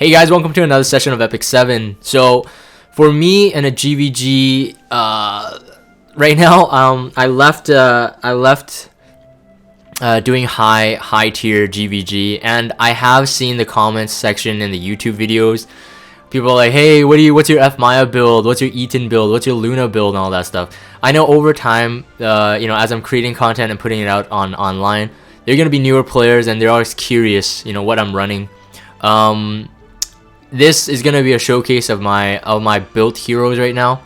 Hey guys, welcome to another session of Epic 7. So, for me in a GVG, right now, I left doing high tier GVG, and I have seen the comments section in the YouTube videos. People are like, hey, what's your F Maya build? What's your Eaton build? What's your Luna build? And all that stuff. I know over time, as I'm creating content and putting it out online, they're gonna be newer players and they're always curious, what I'm running. This is gonna be a showcase of my built heroes right now.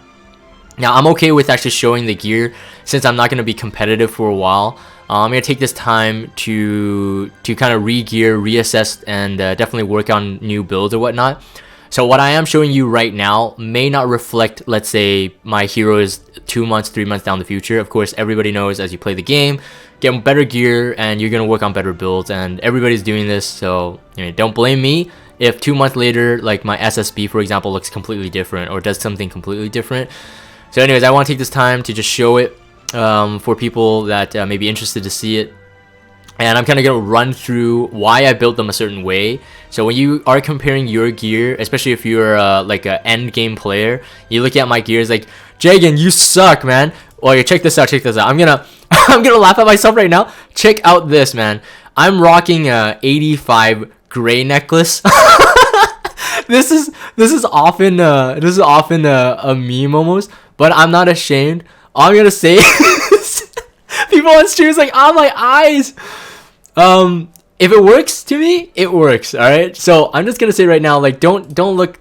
Now I'm okay with actually showing the gear since I'm not gonna be competitive for a while. I'm gonna take this time to kind of re-gear, reassess, and definitely work on new builds or whatnot. So what I am showing you right now may not reflect, let's say, my heroes 2 months, 3 months down the future. Of course, everybody knows as you play the game, get better gear and you're gonna work on better builds, and everybody's doing this. So don't blame me if 2 months later, like my SSB for example, looks completely different or does something completely different. So anyways, I want to take this time to just show it for people that may be interested to see it. And I'm kind of going to run through why I built them a certain way. So when you are comparing your gear, especially if you're like an end game player, you look at my gear, it's like, Jagan, you suck, man. Well, check this out, I'm gonna I'm gonna laugh at myself right now. Check out this, man. I'm rocking a 85 gray necklace. This is often a meme almost, but I'm not ashamed. All I'm gonna say is people on stream is like, oh my eyes. If it works to me, it works. All right. So I'm just gonna say right now, like, don't look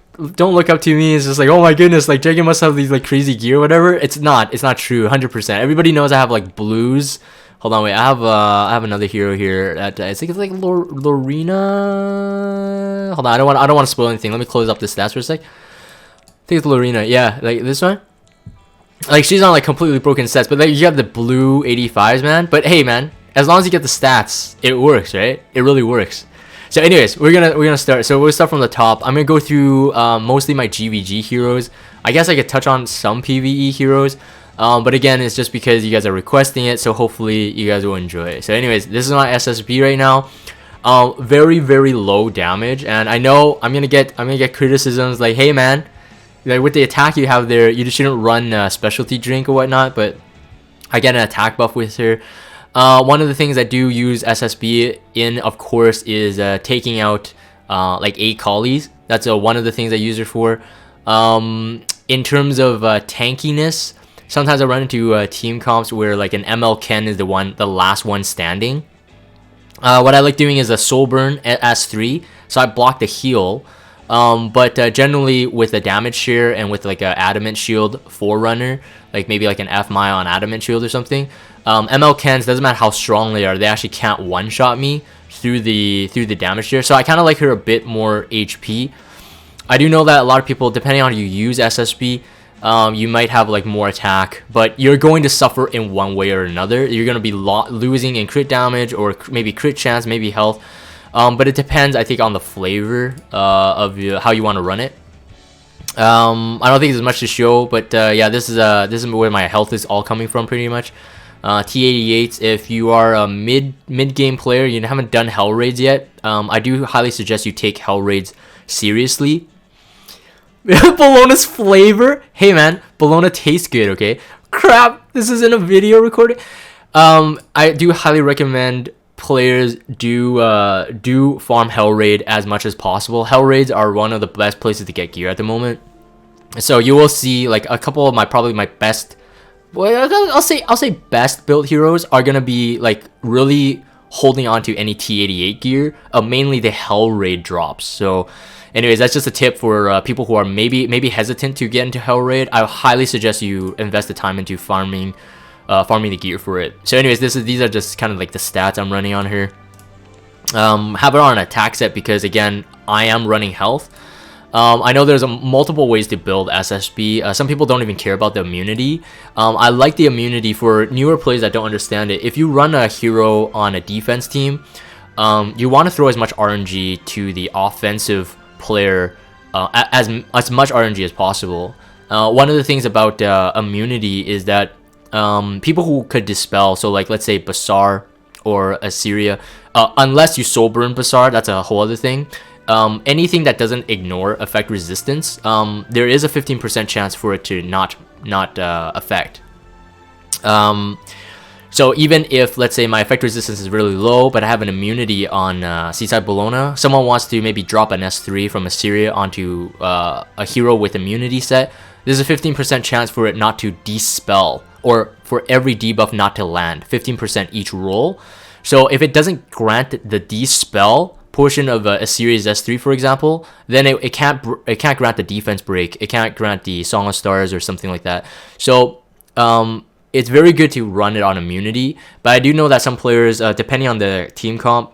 up to me. It's just like, oh my goodness, like Jagan must have these like crazy gear, or whatever. It's not true. 100%. Everybody knows I have like blues. Hold on, wait. I have another hero here. That I think it's like Lorena. Hold on, I don't want to spoil anything. Let me close up the stats for a sec. I think it's Lorena. Yeah, like this one. Like she's on like completely broken stats, but like you got the blue 85s, man. But hey, man, as long as you get the stats, it works, right? It really works. So, anyways, we're gonna start. So we'll start from the top. I'm gonna go through mostly my GVG heroes. I guess I could touch on some PVE heroes. But again, it's just because you guys are requesting it, so hopefully you guys will enjoy it. So anyways, this is my SSB right now. Very, very low damage, and I know I'm gonna get criticisms like, hey man, like with the attack you have there, you just shouldn't run a specialty drink or whatnot. But I get an attack buff with her. One of the things I do use SSB in, of course, is taking out like 8 collies. That's one of the things I use her for. In terms of tankiness, sometimes I run into team comps where like an ML Ken is the last one standing. What I like doing is a soul burn at S3, so I block the heal. But generally with a damage share and with like a adamant shield forerunner, like maybe like an F Maya on adamant shield or something, ML Kens, doesn't matter how strong they are, they actually can't one shot me through the damage share. So I kind of like her a bit more HP. I do know that a lot of people, depending on how you use SSB, you might have like more attack, but you're going to suffer in one way or another. You're going to be losing in crit damage or maybe crit chance, maybe health. But it depends, I think, on the flavor of how you want to run it. I don't think there's much to show, but yeah, this is where my health is all coming from pretty much. T88s, if you are a mid game player, you haven't done hell raids yet, I do highly suggest you take hell raids seriously. Bellona's flavor, hey man, Bellona tastes good. Okay, crap, this is in a video recording. I do highly recommend players do farm hell raid as much as possible. Hell raids are one of the best places to get gear at the moment. So you will see like a couple of probably my best, well, I'll say best built heroes are gonna be like really holding on to any T88 gear, mainly the hell raid drops. So anyways, that's just a tip for people who are maybe hesitant to get into hell raid. I highly suggest you invest the time into farming the gear for it. So anyways, these are just kind of like the stats I'm running on here. Have it on attack set because again, I am running health. I know there's multiple ways to build SSB. Some people don't even care about the immunity. I like the immunity for newer players that don't understand it. If you run a hero on a defense team, you want to throw as much RNG to the offensive player, as much RNG as possible. One of the things about immunity is that people who could dispel, so like let's say Basar or Iseria, unless you soul burn Basar, that's a whole other thing. anything that doesn't ignore effect resistance, there is a 15% chance for it to not affect. So even if, let's say, my effect resistance is really low, but I have an immunity on Seaside Bellona, someone wants to maybe drop an S3 from Iseria onto a hero with immunity set, there's a 15% chance for it not to dispel, or for every debuff not to land, 15% each roll. So if it doesn't grant the dispel portion of a series S3, for example, then it can't grant the defense break, it can't grant the Song of Stars or something like that. So it's very good to run it on immunity, but I do know that some players, depending on the team comp,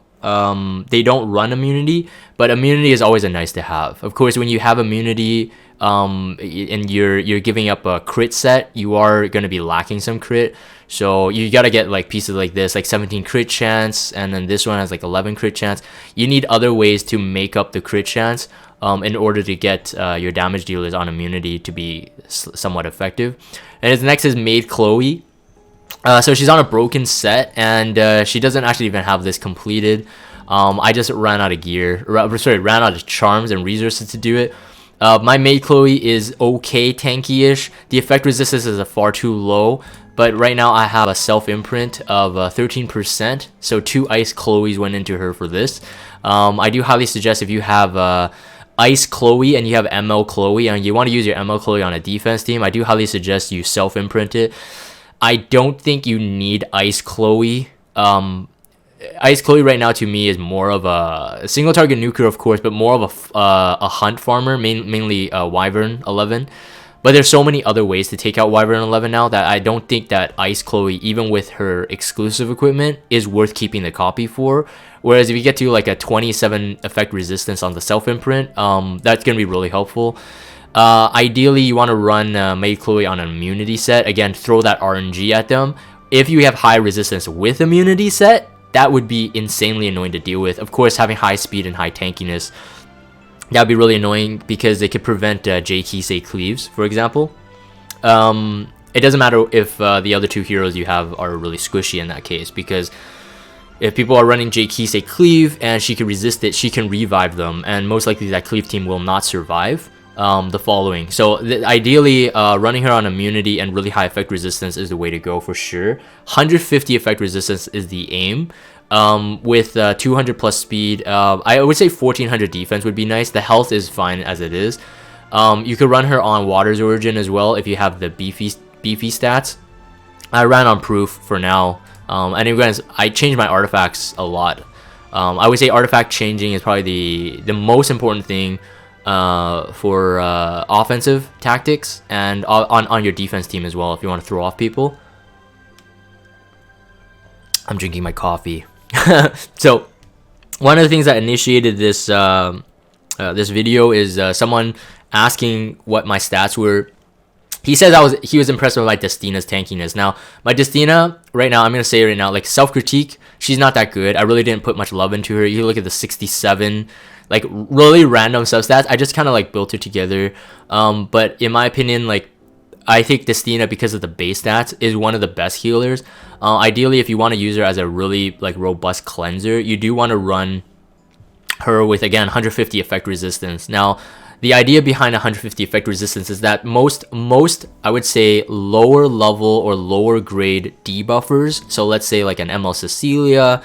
they don't run immunity, but immunity is always a nice to have. Of course, when you have immunity, and you're giving up a crit set, you are going to be lacking some crit. So you got to get like pieces like this, like 17 crit chance, and then this one has like 11 crit chance. You need other ways to make up the crit chance in order to get your damage dealers on immunity to be somewhat effective. And his next is Maid Chloe. So she's on a broken set, and she doesn't actually even have this completed. I just ran out of gear, ran out of charms and resources to do it. My Maid Chloe is okay tanky-ish. The effect resistance is far too low, but right now I have a self-imprint of 13%, so 2 Ice Chloes went into her for this. I do highly suggest if you have Ice Chloe and you have ML Chloe, and you want to use your ML Chloe on a defense team, I do highly suggest you self-imprint it. I don't think you need Ice Chloe. Ice Chloe right now to me is more of a single target nuker, of course, but more of a hunt farmer, mainly Wyvern 11. But there's so many other ways to take out Wyvern 11 now that I don't think that Ice Chloe, even with her exclusive equipment, is worth keeping the copy for. Whereas if you get to like a 27 effect resistance on the self-imprint, that's going to be really helpful. Ideally, you want to run Maid Chloe on an immunity set. Again, throw that RNG at them. If you have high resistance with immunity set, that would be insanely annoying to deal with. Of course, having high speed and high tankiness, that would be really annoying because they could prevent J-Kisei cleaves, for example. It doesn't matter if the other 2 heroes you have are really squishy in that case, because if people are running J-Kisei cleave and she can resist it, she can revive them, and most likely that cleave team will not survive the following. So ideally, running her on immunity and really high effect resistance is the way to go for sure. 150 effect resistance is the aim. With 200 plus speed, I would say 1400 defense would be nice. The health is fine as it is. You could run her on Water's Origin as well if you have the beefy stats. I ran on Proof for now. And again, I changed my artifacts a lot. I would say artifact changing is probably the most important thing for offensive tactics, and on your defense team as well if you want to throw off people. I'm drinking my coffee. So one of the things that initiated this this video is someone asking what my stats were. He says he was impressed with my Destina's tankiness. Now, my Destina, right now, I'm going to say right now, like self-critique, she's not that good. I really didn't put much love into her. You look at the 67, like really random substats. I just kind of like built her together. But in my opinion, like I think Destina, because of the base stats, is one of the best healers. Ideally, if you want to use her as a really like robust cleanser, you do want to run her with, again, 150 effect resistance. Now, the idea behind 150 effect resistance is that most I would say lower level or lower grade debuffers, so let's say like an ML Cecilia,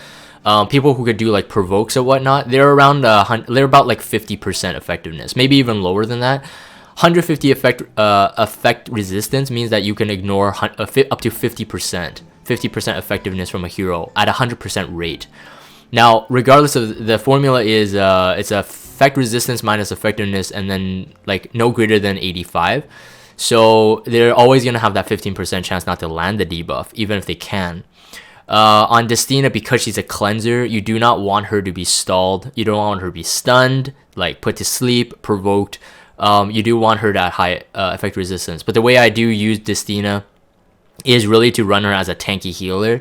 people who could do like provokes or whatnot, they're around they're about like 50% effectiveness, maybe even lower than that. 150 effect resistance means that you can ignore up to 50% effectiveness from a hero at 100% rate. Now, regardless of the formula is it's a effect resistance minus effectiveness, and then like no greater than 85. So they're always gonna have that 15% chance not to land the debuff, even if they can. On Destina, because she's a cleanser, you do not want her to be stalled. You don't want her to be stunned, like put to sleep, provoked. You do want her to have high effect resistance. But the way I do use Destina is really to run her as a tanky healer.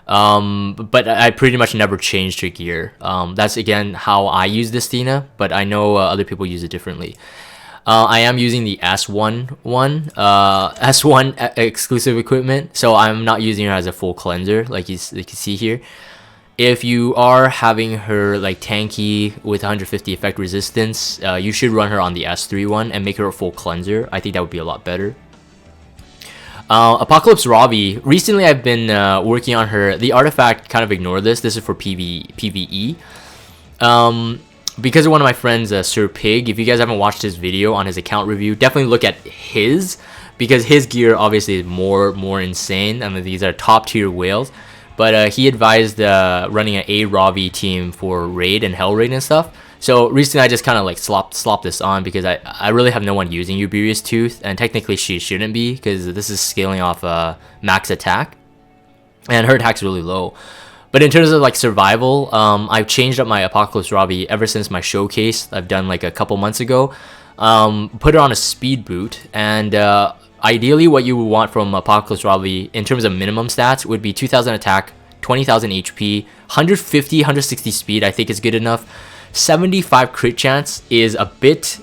But I pretty much never changed her gear. That's again how I use Destina, but I know other people use it differently. I am using the S1 exclusive equipment, so I'm not using her as a full cleanser like you see here. if you are having her like tanky with 150 effect resistance, you should run her on the S3 one and make her a full cleanser. I think that would be a lot better. Apocalypse Ravi. Recently, I've been working on her. The artifact, kind of ignore this. This is for PvE. Because of one of my friends, Sir Pig. If you guys haven't watched his video on his account review, definitely look at his, because his gear obviously is more insane. I mean, these are top tier whales. But he advised running an A Ravi team for raid and hell raid and stuff. So recently I just kind of like slopped this on because I really have no one using Uberius Tooth, and technically she shouldn't be because this is scaling off max attack, and her attack's really low. But in terms of like survival, I've changed up my Apocalypse Ravi ever since my showcase I've done like a couple months ago. Put her on a speed boot, and ideally what you would want from Apocalypse Ravi in terms of minimum stats would be 2000 attack, 20,000 HP, 150, 160 speed. I think is good enough. 75 crit chance is a bit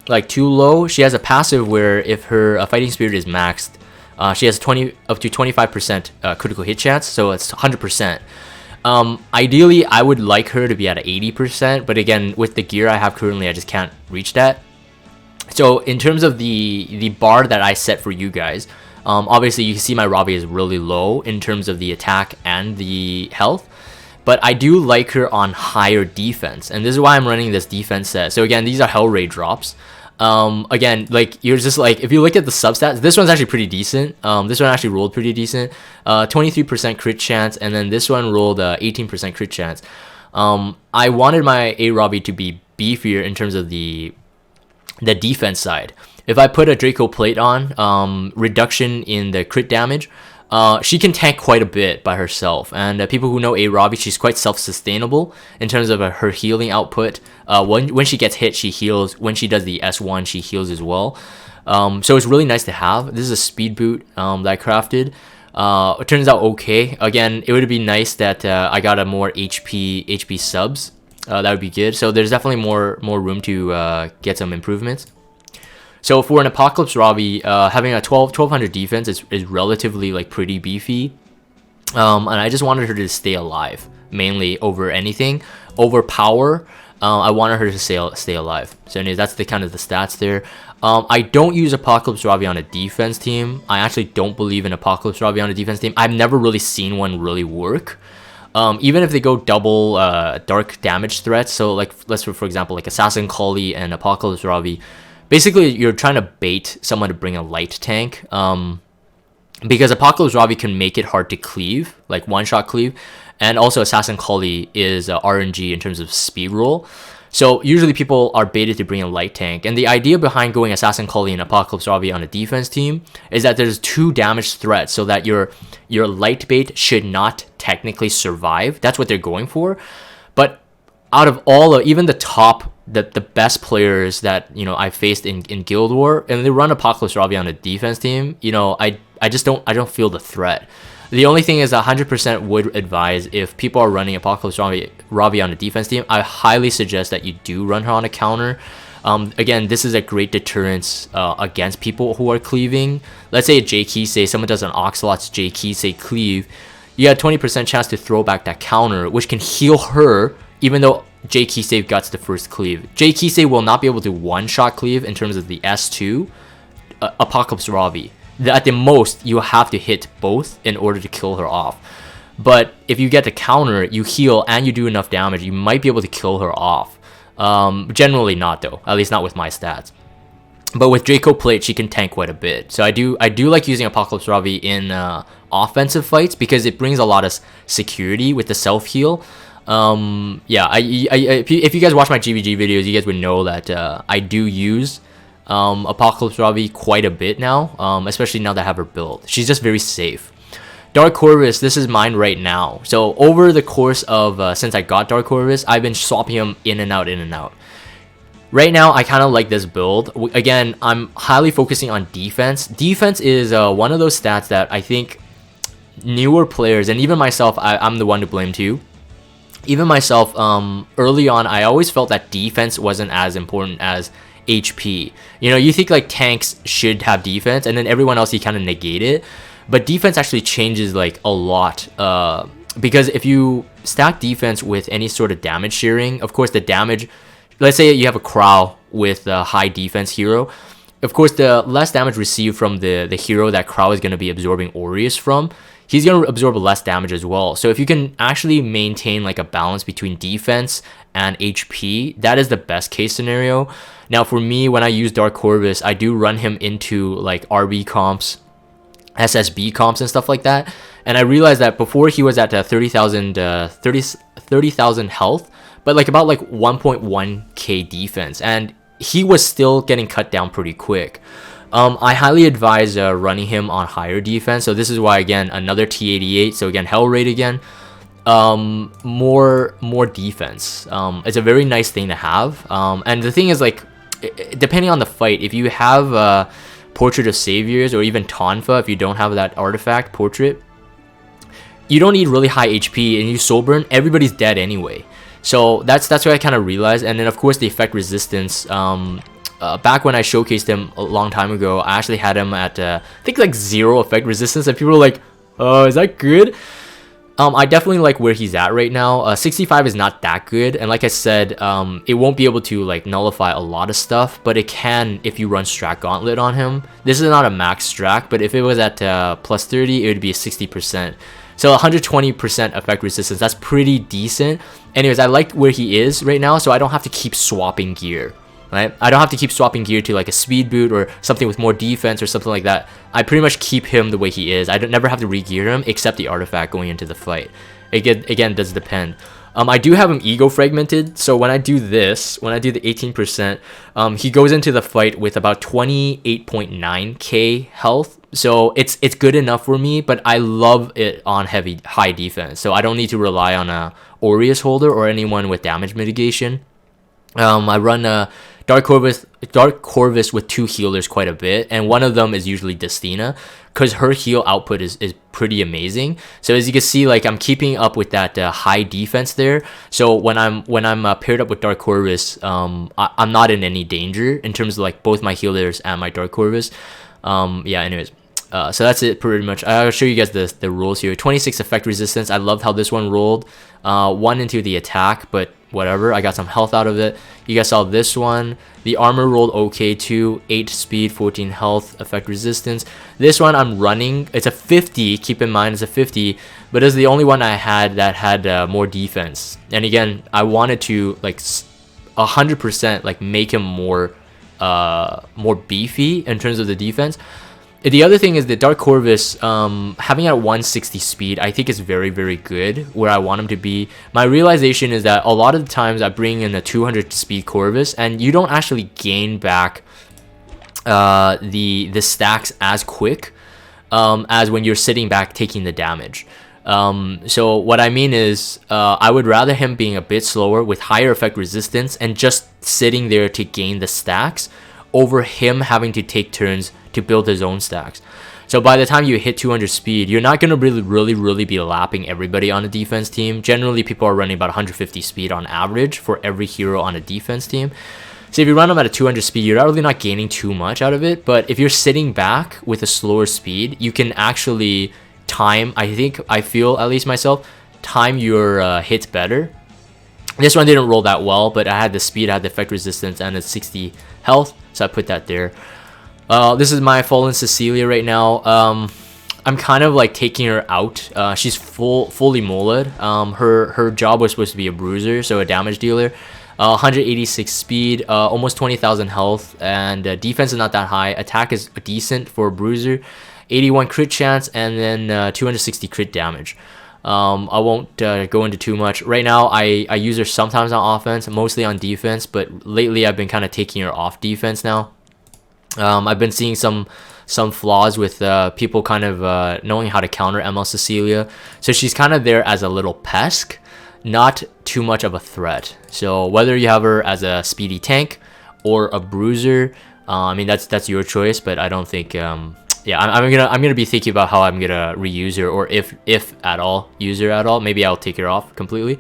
like too low. She has a passive where if her fighting spirit is maxed, she has up to 25% critical hit chance, so it's 100%. Ideally, I would like her to be at 80%, but again, with the gear I have currently, I just can't reach that. So in terms of the bar that I set for you guys, obviously you can see my Ravi is really low in terms of the attack and the health. But I do like her on higher defense, and this is why I'm running this defense set. So again, these are Hell Raid drops. Again, like you're just like, if you look at the substats, this one's actually pretty decent. This one actually rolled pretty decent. 23% crit chance, and then this one rolled 18% crit chance. I wanted my A Ravi to be beefier in terms of the defense side. If I put a Draco plate on, reduction in the crit damage, she can tank quite a bit by herself, and people who know A Ravi, she's quite self-sustainable in terms of her healing output. When she gets hit, she heals. When she does the S1, she heals as well. So it's really nice to have. This is a speed boot that I crafted. It turns out okay. Again, it would be nice that I got a more HP subs. That would be good. So there's definitely more room to get some improvements. So for an Apocalypse Ravi, having a 1200 defense is relatively like pretty beefy. And I just wanted her to stay alive, mainly over anything. Over power, I wanted her to stay alive. So anyways, that's the kind of the stats there. I don't use Apocalypse Ravi on a defense team. I actually don't believe in Apocalypse Ravi on a defense team. I've never really seen one really work. Even if they go double dark damage threats, so like let's for example like Assassin Kali and Apocalypse Ravi, basically you're trying to bait someone to bring a light tank, because Apocalypse Ravi can make it hard to cleave, like one-shot cleave, and also Assassin Kali is RNG in terms of speed roll. So usually people are baited to bring a light tank, and the idea behind going Assassin Kali and Apocalypse Ravi on a defense team is that there's 2 damage threats, so that your light bait should not technically survive. That's what they're going for. But out of all, even the top, the best players that I faced in Guild War, and they run Apocalypse Ravi on a defense team, I don't feel the threat. The only thing is 100% would advise, if people are running Apocalypse Ravi on a defense team, I highly suggest that you do run her on a counter. Again, this is a great deterrence against people who are cleaving. Let's say a J key say someone does an Oxalot's J key say cleave, you have 20% chance to throw back that counter, which can heal her, even though J key save got the first cleave. J key save will not be able to one-shot cleave in terms of the S2 Apocalypse Ravi. At the most, you have to hit both in order to kill her off. But if you get the counter, you heal and you do enough damage, you might be able to kill her off. Generally not though, at least not with my stats. But with Draco Plate, she can tank quite a bit. So I do like using Apocalypse Ravi in offensive fights, because it brings a lot of security with the self-heal. Yeah, if you guys watch my GVG videos, you guys would know that I do use Apocalypse Ravi quite a bit now, especially now that I have her build. She's just very safe. Dark Corvus, this is mine right now. So over the course of since I got Dark Corvus, I've been swapping him in and out. Right now, I kind of like this build. Again, I'm highly focusing on defense. Defense is one of those stats that I think newer players, and even myself, I'm the one to blame too. Even myself, early on, I always felt that defense wasn't as important as HP. You think like tanks should have defense, and then everyone else you kind of negate it. But defense actually changes like a lot, because if you stack defense with any sort of damage sharing, of course the damage, let's say you have a Krau with a high defense hero, of course the less damage received from the hero that Krau is going to be absorbing Aureus from, he's going to absorb less damage as well. So if you can actually maintain like a balance between defense and HP, that is the best case scenario. Now for me, when I use Dark Corvus, I do run him into like RB comps, SSB comps and stuff like that. And I realized that before he was at 30,000 health, but like about like 1.1k defense, and he was still getting cut down pretty quick. I highly advise running him on higher defense. So this is why, again, another T88. So again, hell rate again. More defense. It's a very nice thing to have. And the thing is, like, depending on the fight, if you have Portrait of Saviors or even Tonfa, if you don't have that artifact portrait, you don't need really high HP, and you soul burn, everybody's dead anyway. So that's what I kind of realized. And then of course the effect resistance. Back when I showcased him a long time ago, I actually had him at I think like 0 effect resistance, and people were like, "Oh, is that good?" I definitely like where he's at right now. 65 is not that good, and like I said, it won't be able to like nullify a lot of stuff, but it can if you run Strat Gauntlet on him. This is not a max Strat, but if it was at plus 30, it would be a 60%. So 120% effect resistance, that's pretty decent. Anyways, I like where he is right now, so I don't have to keep swapping gear. Right? I don't have to keep swapping gear to like a speed boot or something with more defense or something like that. I pretty much keep him the way he is. I never have to re-gear him except the artifact going into the fight. Again, does depend. I do have him ego fragmented, so when I do this, when I do the 18%, he goes into the fight with about 28.9k health. So it's good enough for me, but I love it on high defense. So I don't need to rely on a Aureus holder or anyone with damage mitigation. I run Dark Corvus with 2 healers quite a bit, and one of them is usually Destina, because her heal output is pretty amazing. So as you can see, like I'm keeping up with that high defense there. So when I'm paired up with Dark Corvus, I'm not in any danger in terms of like both my healers and my Dark Corvus. Yeah, anyways. So that's it pretty much. I'll show you guys the rolls here. 26 effect resistance. I loved how this one rolled. 1 into the attack, but whatever. I got some health out of it. You guys saw this one. The armor rolled okay too. 8 speed, 14 health, effect resistance. This one I'm running. It's a 50. Keep in mind it's a 50, but it's the only one I had that had more defense. And again, I wanted to like 100% like make him more beefy in terms of the defense. The other thing is that Dark Corvus, having at 160 speed, I think is very, very good where I want him to be. My realization is that a lot of the times I bring in a 200 speed Corvus, and you don't actually gain back the stacks as quick as when you're sitting back taking the damage. So what I mean is, I would rather him being a bit slower with higher effect resistance and just sitting there to gain the stacks over him having to take turns to build his own stacks. So by the time you hit 200 speed, you're not going to really be lapping everybody on a defense team. Generally, people are running about 150 speed on average for every hero on a defense team. So if you run them at a 200 speed, you're really not gaining too much out of it. But if you're sitting back with a slower speed, you can actually time, I feel, at least myself, time your hits better. This one didn't roll that well, but I had the speed, I had the effect resistance, and the 60 health, so I put that there. This is my fallen Cecilia right now. I'm kind of like taking her out. She's fully molded. Her job was supposed to be a bruiser, so a damage dealer. 186 speed, almost 20,000 health, and defense is not that high. Attack is decent for a bruiser. 81 crit chance, and then 260 crit damage. I won't go into too much. Right now, I use her sometimes on offense, mostly on defense, but lately I've been kind of taking her off defense now. I've been seeing some flaws with people kind of knowing how to counter ML Cecilia. So she's kind of there as a little pest, not too much of a threat. So whether you have her as a speedy tank or a bruiser, I mean that's your choice, but I don't think yeah, I'm gonna be thinking about how I'm gonna reuse her, or if at all use her at all. Maybe I'll take her off completely.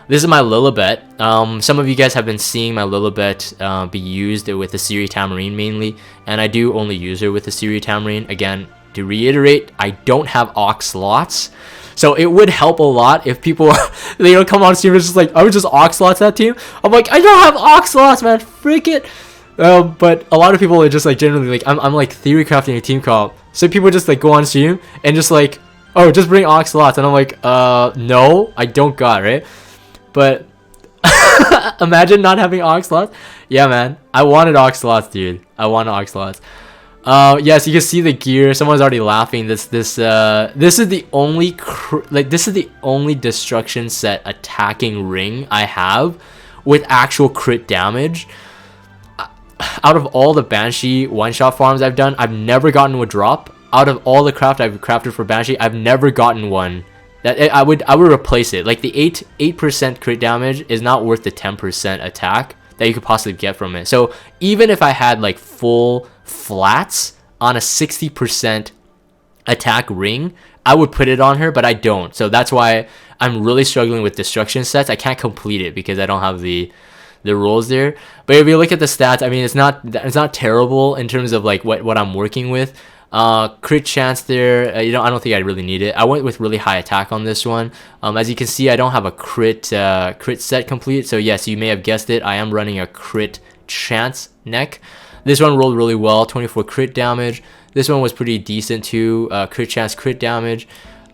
This is my Lilibet. Some of you guys have been seeing my Lilibet be used with the Seaside Tamarine mainly, and I do only use her with the Seaside Tamarine. Again, to reiterate, I don't have Ox slots, So it would help a lot if people they don't come on stream and just like, I would just Oxlots that team. I'm like, I don't have Oxlots, man, freak it. But a lot of people are just like generally like, I'm like theory crafting a team comp. So people just like go on stream and just like, oh, just bring Oxlots, and I'm like, no, I don't got, right? But imagine not having Oxlots. Yeah, man, I wanted Oxlots, dude. I wanted Oxlots. Yes, you can see the gear. Someone's already laughing. This is the only this is the only destruction set attacking ring I have with actual crit damage. Out of all the Banshee one-shot farms I've done, I've never gotten a drop. Out of all the craft I've crafted for Banshee, I've never gotten one. That I would replace it. Like the 8% crit damage is not worth the 10% attack that you could possibly get from it. So even if I had like full flats on a 60% attack ring, I would put it on her, but I don't. So that's why I'm really struggling with destruction sets. I can't complete it because I don't have the rolls there. But if you look at the stats, I mean, it's not terrible in terms of like what I'm working with. Crit chance there, I don't think I really need it. I went with really high attack on this one. As you can see, I don't have a crit set complete. So yes, you may have guessed it, I am running a crit chance neck. This one rolled really well, 24 crit damage. This one was pretty decent too, crit chance, crit damage.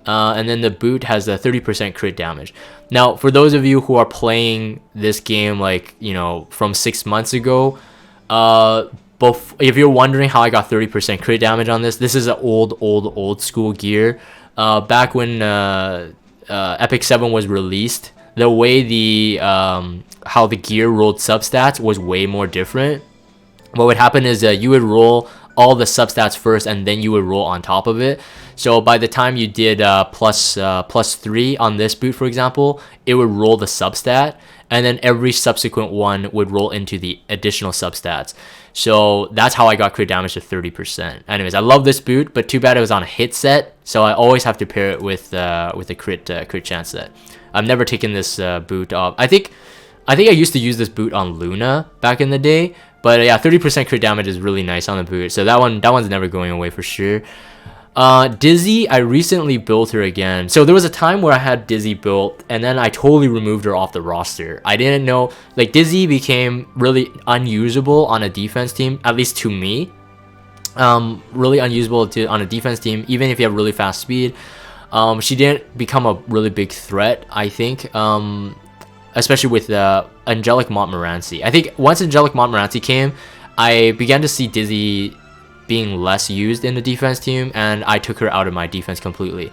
And then the boot has a 30% crit damage. Now, for those of you who are playing this game like, you know, from 6 months ago, if you're wondering how I got 30% crit damage on this, this is an old school gear. Back when Epic 7 was released, the way how the gear rolled substats was way more different. What would happen is you would roll all the substats first and then you would roll on top of it. So by the time you did plus 3 on this boot, for example, it would roll the substat, and then every subsequent one would roll into the additional substats. So that's how I got crit damage to 30%. Anyways, I love this boot, but too bad it was on a hit set, so I always have to pair it with a crit chance set. I've never taken this boot off. I think I used to use this boot on Luna back in the day, but yeah, 30% crit damage is really nice on the boot. So that one's never going away for sure. Dizzy, I recently built her again. So there was a time where I had Dizzy built and then I totally removed her off the roster. I didn't know, like, Dizzy became really unusable on a defense team, at least to me. Really unusable on a defense team, even if you have really fast speed. She didn't become a really big threat, I think, especially with Angelic Montmorency. I think once Angelic Montmorency came, I began to see Dizzy being less used in the defense team, and I took her out of my defense completely.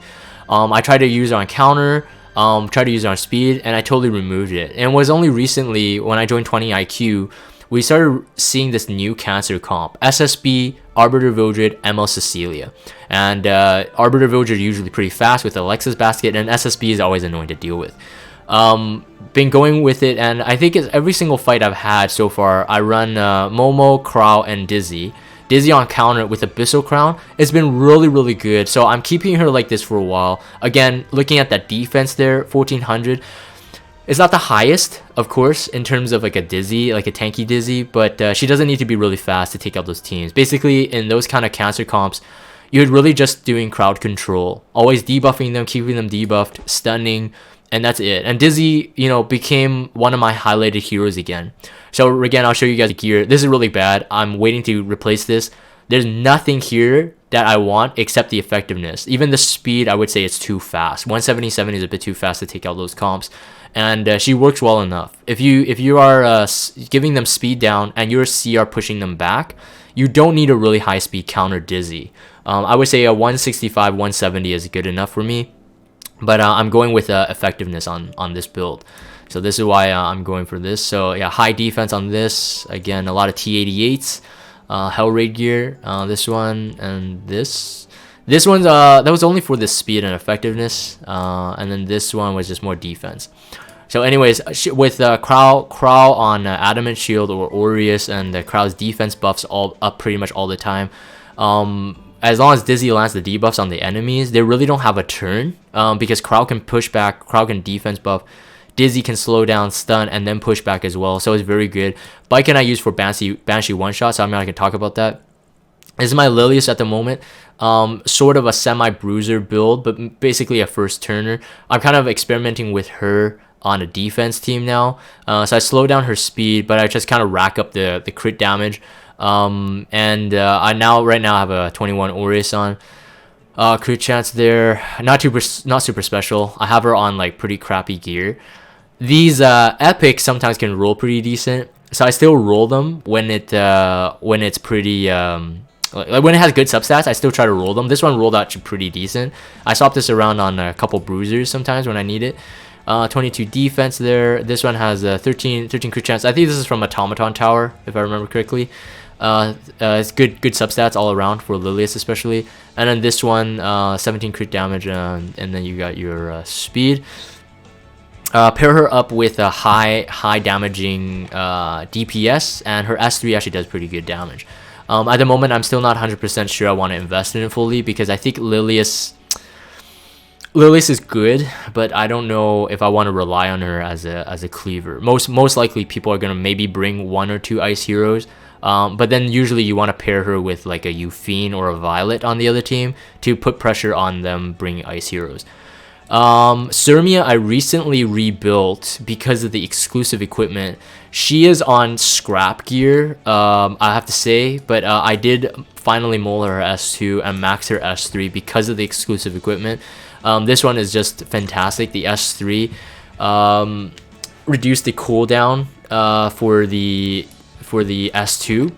I tried to use her on counter, tried to use her on speed, and I totally removed it. And it was only recently when I joined 20 IQ, we started seeing this new cancer comp, SSB, Arbiter Vildred, ML Cecilia. And Arbiter Vildred usually pretty fast with Alexa's basket, and SSB is always annoying to deal with. Been going with it, and I think it's every single fight I've had so far, I run Momo, Krau, and Dizzy. Dizzy on counter with Abyssal Crown. It's been really good, so I'm keeping her like this for a while. Again, looking at that defense there, 1400. It's not the highest, of course, in terms of like a Dizzy, like a tanky Dizzy, but she doesn't need to be really fast to take out those teams. Basically, in those kind of cancer comps, you're really just doing crowd control, always debuffing them, keeping them debuffed, stunning, and that's it. And Dizzy, you know, became one of my highlighted heroes again. So again, I'll show you guys the gear. This is really bad. I'm waiting to replace this. There's nothing here that I want except the effectiveness. Even the speed, I would say it's too fast. 177 is a bit too fast to take out those comps. And she works well enough. If you are giving them speed down and your CR pushing them back, you don't need a really high speed counter Dizzy. I would say a 165, 170 is good enough for me. But I'm going with effectiveness on this build. So this is why I'm going for this. So yeah, high defense on this. Again, a lot of T88s. Hell Raid gear. This one and this. This one's that was only for the speed and effectiveness. And then this one was just more defense. So anyways, with Krau on Adamant Shield or Aureus, and Krau's defense buffs all up pretty much all the time. As long as Dizzy lands the debuffs on the enemies, they really don't have a turn, because Krau can push back, Krau can defense buff, Dizzy can slow down, stun, and then push back as well, so it's very good. Bike can I use for Banshee one-shot, so I'm not going to talk about that. This is my Lilias at the moment. Sort of a semi-bruiser build, but basically a first turner. I'm kind of experimenting with her on a defense team now. So I slow down her speed, but I just kind of rack up the crit damage. Right now I have a 21 Aureus on. Crit chance there, not super special. I have her on like pretty crappy gear. These epics sometimes can roll pretty decent, so I still roll them when it's pretty like when it has good substats. I still try to roll them. This one rolled out pretty decent. I swap this around on a couple bruisers sometimes when I need it. 22 defense there. This one has 13 crit chance. I think this is from Automaton Tower if I remember correctly. It's good substats all around for Lilias especially. And then this one 17 crit damage, and then you got your speed. Pair her up with a high damaging DPS, and her S3 actually does pretty good damage. At the moment, I'm still not 100% sure I want to invest in it fully, because I think Lilias is good, but I don't know if I want to rely on her as a cleaver. Most likely people are gonna maybe bring 1 or 2 ice heroes, but then usually you want to pair her with like a Yufine or a Violet on the other team to put pressure on them bringing ice heroes. Sermia I recently rebuilt because of the exclusive equipment. She is on scrap gear, I have to say, but I did finally mull her S2 and max her S3 because of the exclusive equipment. This one is just fantastic. The S3 reduced the cooldown for the S2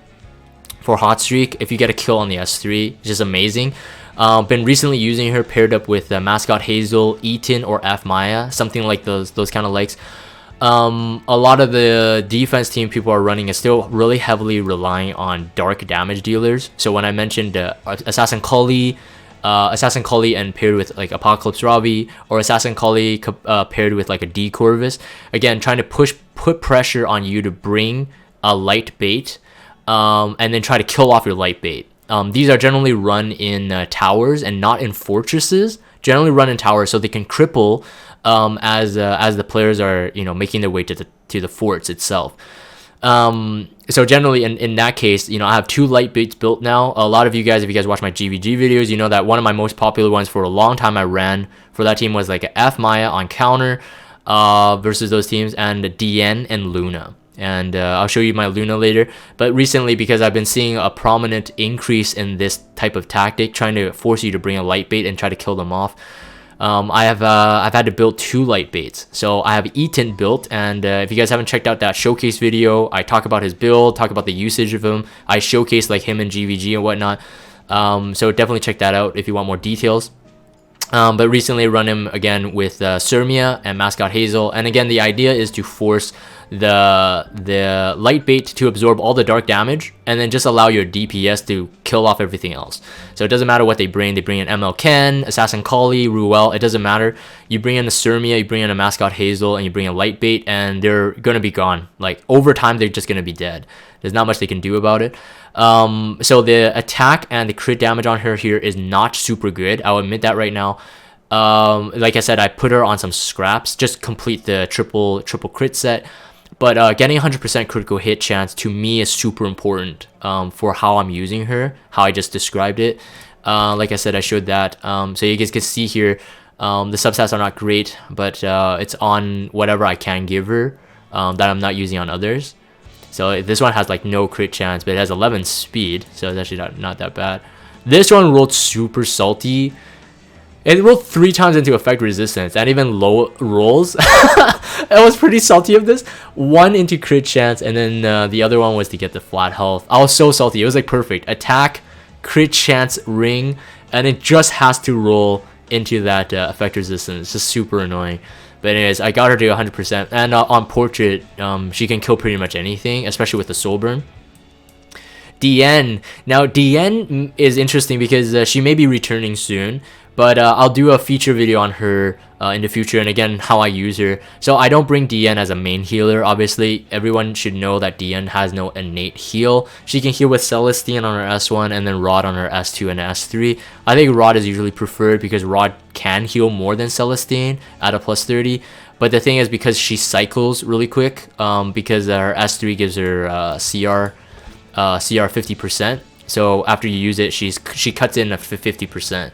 for Hot Streak. If you get a kill on the S3, just amazing. Been recently using her paired up with Mascot Hazel, Eaton, or F Maya, something like those kind of likes. A lot of the defense team people are running is still really heavily relying on dark damage dealers. So when I mentioned Assassin Chloe and paired with like Apocalypse Ravi, or Assassin Chloe paired with like a D Corvus, again trying to put pressure on you to bring a light bait, and then try to kill off your light bait. These are generally run in towers and not in fortresses. Generally run in towers so they can cripple as the players are making their way to the forts itself. So generally in that case, I have 2 light baits built now. A lot of you guys, if you guys watch my GVG videos, you know that one of my most popular ones for a long time I ran for that team was like a F Maya on counter versus those teams, and Diene and Luna. And I'll show you my Luna later. But recently, because I've been seeing a prominent increase in this type of tactic, trying to force you to bring a light bait and try to kill them off, I've had to build 2 light baits. So I have Eaton built, and if you guys haven't checked out that showcase video, I talk about his build, talk about the usage of him. I showcase like him in GVG and whatnot. So definitely check that out if you want more details. But recently I run him again with Sermia and Mascot Hazel, and again the idea is to force the light bait to absorb all the dark damage, and then just allow your DPS to kill off everything else. So it doesn't matter what they bring in ML Ken, Assassin Kali, Ruel, it doesn't matter. You bring in a Sermia, you bring in a Mascot Hazel, and you bring a light bait, and they're gonna be gone. Like over time they're just gonna be dead. There's not much they can do about it. So the attack and the crit damage on her here is not super good, I'll admit that right now. Like I said, I put her on some scraps, just complete the triple crit set. But getting 100% critical hit chance to me is super important for how I'm using her, how I just described it. Like I said, I showed that. So you guys can see here, the substats are not great, but it's on whatever I can give her that I'm not using on others. So this one has like no crit chance, but it has 11 speed, so it's actually not that bad. This one rolled super salty. It rolled 3 times into effect resistance, and even low rolls. It was pretty salty of this. 1 into crit chance, and then the other one was to get the flat health. I was so salty. It was like perfect. Attack, crit chance, ring, and it just has to roll into that effect resistance. It's just super annoying. But anyways, I got her to 100%, and on portrait, she can kill pretty much anything, especially with the soul burn. Diene. Now Diene is interesting because she may be returning soon, but I'll do a feature video on her in the future, and again how I use her. So I don't bring Diene as a main healer. Obviously everyone should know that Diene has no innate heal. She can heal with Celestine on her S1 and then Rod on her S2 and S3. I think Rod is usually preferred because Rod can heal more than Celestine at a plus 30. But the thing is, because she cycles really quick, because her S3 gives her CR 50%, So after you use it, she cuts in a 50%.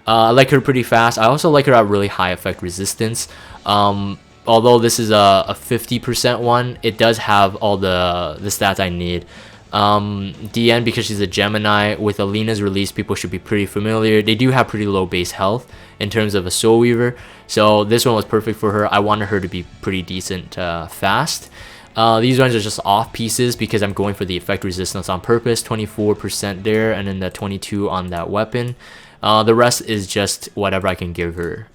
I like her pretty fast. I also like her at really high effect resistance. Although this is a 50% one, it does have all the stats I need. Diene, because she's a Gemini, with Alina's release, people should be pretty familiar. They do have pretty low base health in terms of a Soul Weaver, so this one was perfect for her. I wanted her to be pretty decent fast. These ones are just off pieces because I'm going for the effect resistance on purpose. 24% there, and then the 22 on that weapon. The rest is just whatever I can give her.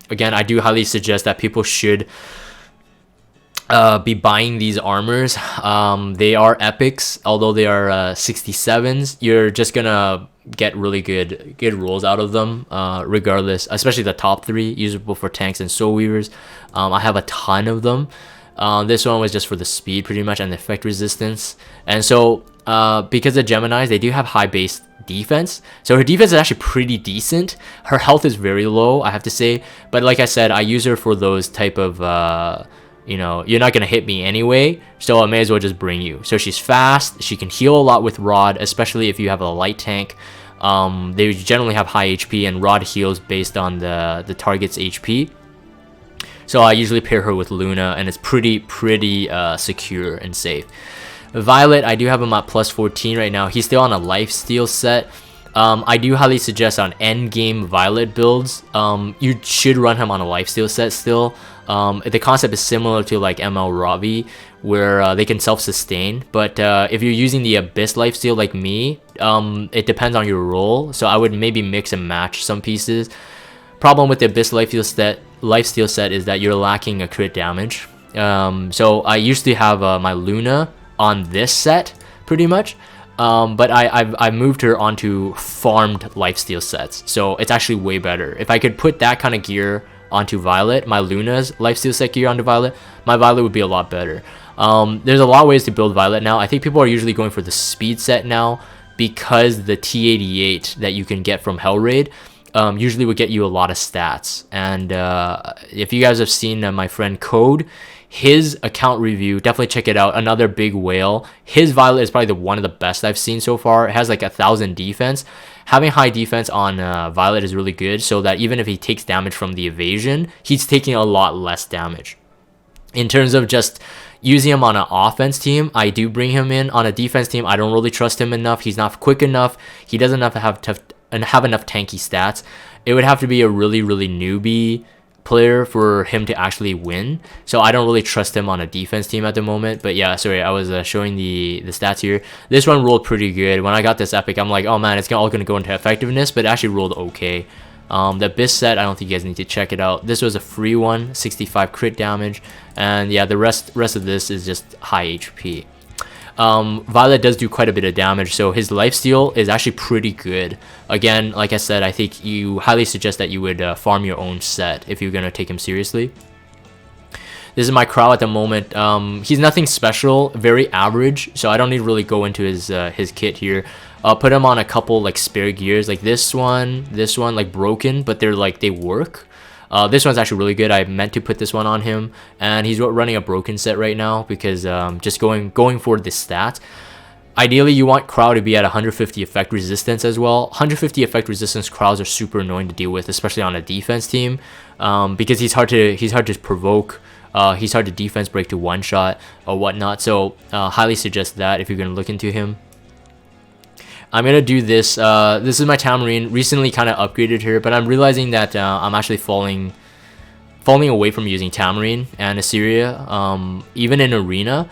Again, I do highly suggest that people should be buying these armors. They are epics, although they are 67s. You're just gonna get really good rolls out of them, regardless, especially the top 3 usable for tanks and Soul Weavers. I have a ton of them. This one was just for the speed pretty much and the effect resistance. And so because of Geminis, they do have high base defense, so her defense is actually pretty decent. Her health is very low, I have to say, but like I said, I use her for those type of you know, you're not gonna hit me anyway, so I may as well just bring you. So she's fast, she can heal a lot with Rod, especially if you have a light tank. They generally have high HP, and Rod heals based on the target's HP. So I usually pair her with Luna, and it's pretty secure and safe. Violet, I do have him at plus 14 right now. He's still on a lifesteal set. I do highly suggest on end game Violet builds, you should run him on a lifesteal set still. The concept is similar to like ML Ravi, where they can self-sustain, but if you're using the Abyss lifesteal like me, it depends on your role, so I would maybe mix and match some pieces. Problem with the Abyss lifesteal set is that you're lacking a crit damage. So I used to have my Luna on this set pretty much, but I moved her onto farmed lifesteal sets, so it's actually way better. If I could put that kind of gear onto Violet, my Luna's lifesteal set gear onto Violet, my Violet would be a lot better. There's a lot of ways to build Violet now. I think people are usually going for the speed set now, because the T88 that you can get from Hellraid usually would get you a lot of stats. And if you guys have seen my friend Code, his account review, definitely check it out. Another big whale. His Violet is probably one of the best I've seen so far. It has like 1,000 defense. Having high defense on Violet is really good, so that even if he takes damage from the evasion, he's taking a lot less damage. In terms of just using him on an offense team, I do bring him in. On a defense team, I don't really trust him enough. He's not quick enough. He doesn't have enough tanky stats. It would have to be a really newbie player for him to actually win, so I don't really trust him on a defense team at the moment. But yeah, sorry, I was showing the stats here. This one rolled pretty good. When I got this epic, I'm like, oh man, it's all gonna go into effectiveness, but it actually rolled okay. The Abyss set, I don't think you guys need to check it out. This was a free one, 65 crit damage, and yeah, the rest of this is just high HP. Violet does do quite a bit of damage, so his lifesteal is actually pretty good. Again, like I said, I think you highly suggest that you would farm your own set if you're gonna take him seriously. This is my Krau at the moment. He's nothing special, very average, so I don't need to really go into his kit here. I'll put him on a couple like spare gears, like this one like broken, but they work. This one's actually really good. I meant to put this one on him, and he's running a broken set right now because just going for the stats. Ideally, you want Krau to be at 150 effect resistance as well. 150 effect resistance Kraus are super annoying to deal with, especially on a defense team, because he's hard to provoke. He's hard to defense break to one shot or whatnot. So highly suggest that if you're gonna look into him. I'm gonna do this. This is my Tamarine. Recently kind of upgraded her, but I'm realizing that I'm actually falling away from using Tamarine and Iseria, even in arena.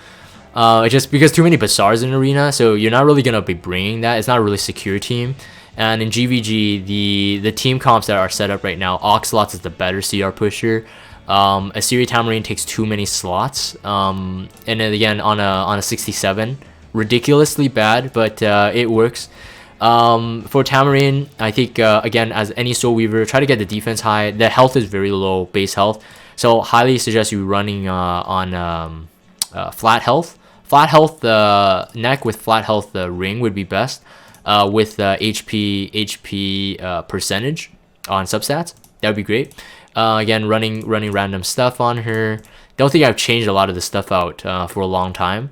Just because too many Basars in arena, so you're not really gonna be bringing that. It's not a really secure team. And in GVG, the team comps that are set up right now, Oxlots is the better CR pusher. Iseria Tamarine takes too many slots, and then again on a 67. Ridiculously bad, but it works. For Tamarine, I think again, as any Soul Weaver, try to get the defense high. The health is very low, base health, so highly suggest you running on flat health. Flat health neck with flat health ring would be best, with HP percentage on substats. That would be great. Again, running random stuff on her. Don't think I've changed a lot of the stuff out for a long time.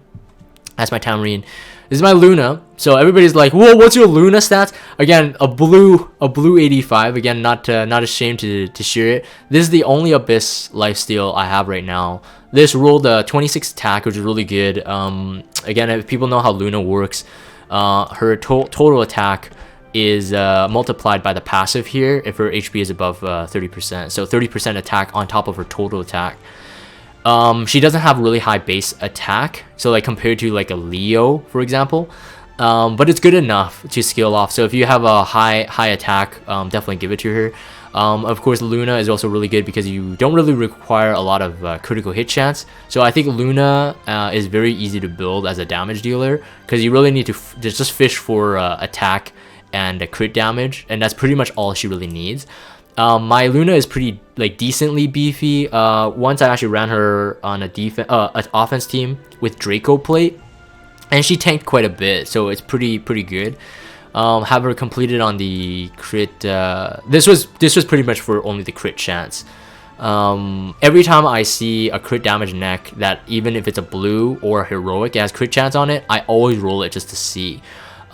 That's my Tamarine. This is my Luna. So everybody's like, whoa, what's your Luna stats? Again, a blue 85. Again, not ashamed to share it. This is the only Abyss lifesteal I have right now. This rolled a 26 attack, which is really good. Again, if people know how Luna works, her total attack is multiplied by the passive here if her HP is above 30%. So 30% attack on top of her total attack. She doesn't have really high base attack, so like compared to like a Leo, for example, but it's good enough to scale off. So if you have a high attack, definitely give it to her. Of course, Luna is also really good because you don't really require a lot of critical hit chance. So I think Luna is very easy to build as a damage dealer because you really need to just fish for attack and crit damage, and that's pretty much all she really needs. My Luna is pretty like decently beefy. Once I actually ran her on a an offense team with Draco plate, and she tanked quite a bit, so it's pretty good. Have her completed on the crit. This was pretty much for only the crit chance. Every time I see a crit damage neck that even if it's a blue or a heroic, it has crit chance on it, I always roll it just to see.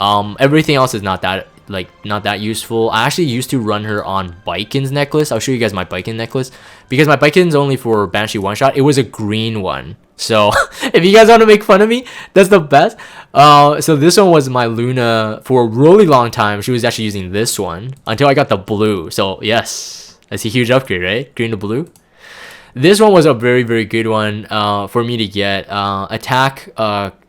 Everything else is not that useful. I actually used to run her on Biken's necklace. I'll show you guys my Biken necklace because my Biken's only for Banshee one shot. It was a green one, so if you guys want to make fun of me, that's the best. So this one was my Luna for a really long time. She was actually using this one until I got the blue. So yes, that's a huge upgrade, right? Green to blue. This one was a very good one for me to get attack,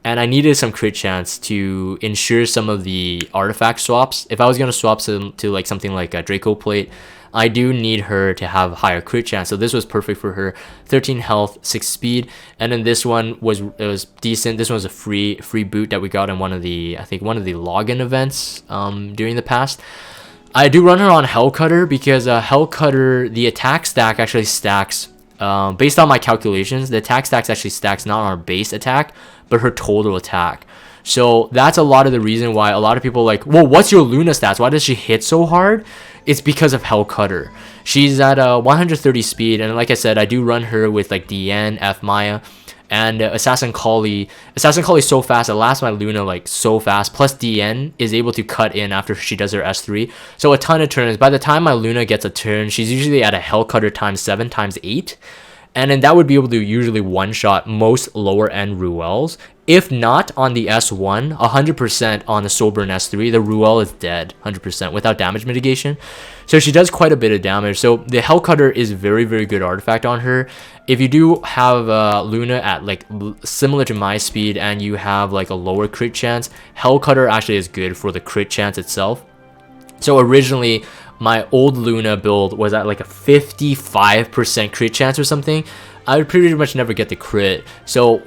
and I needed some crit chance to ensure some of the artifact swaps. If I was gonna swap some to like something like a Draco plate, I do need her to have higher crit chance. So this was perfect for her. 13 health, 6 speed, and then this one was decent. This one was a free boot that we got in one of the login events during the past. I do run her on Hellcutter because Hellcutter, the attack stack actually stacks. Based on my calculations, the attack stacks actually stacks not on her base attack, but her total attack. So that's a lot of the reason why a lot of people are like, well, what's your Luna stats? Why does she hit so hard? It's because of Hellcutter. She's at 130 speed, and like I said, I do run her with like Diene, F Maya, and Assassin Collie. Assassin Collie is so fast, it lasts my Luna like so fast. Plus Diene is able to cut in after she does her S3. So a ton of turns. By the time my Luna gets a turn, she's usually at a Hellcutter times 7 times 8. And then that would be able to usually one-shot most lower-end Ruels. If not on the S1, 100% on the Sober and S3, the Ruel is dead, 100% without damage mitigation. So she does quite a bit of damage. So the Hellcutter is very good artifact on her. If you do have Luna at like similar to my speed and you have like a lower crit chance, Hellcutter actually is good for the crit chance itself. So originally, my old Luna build was at like a 55% crit chance or something. I would pretty much never get the crit. So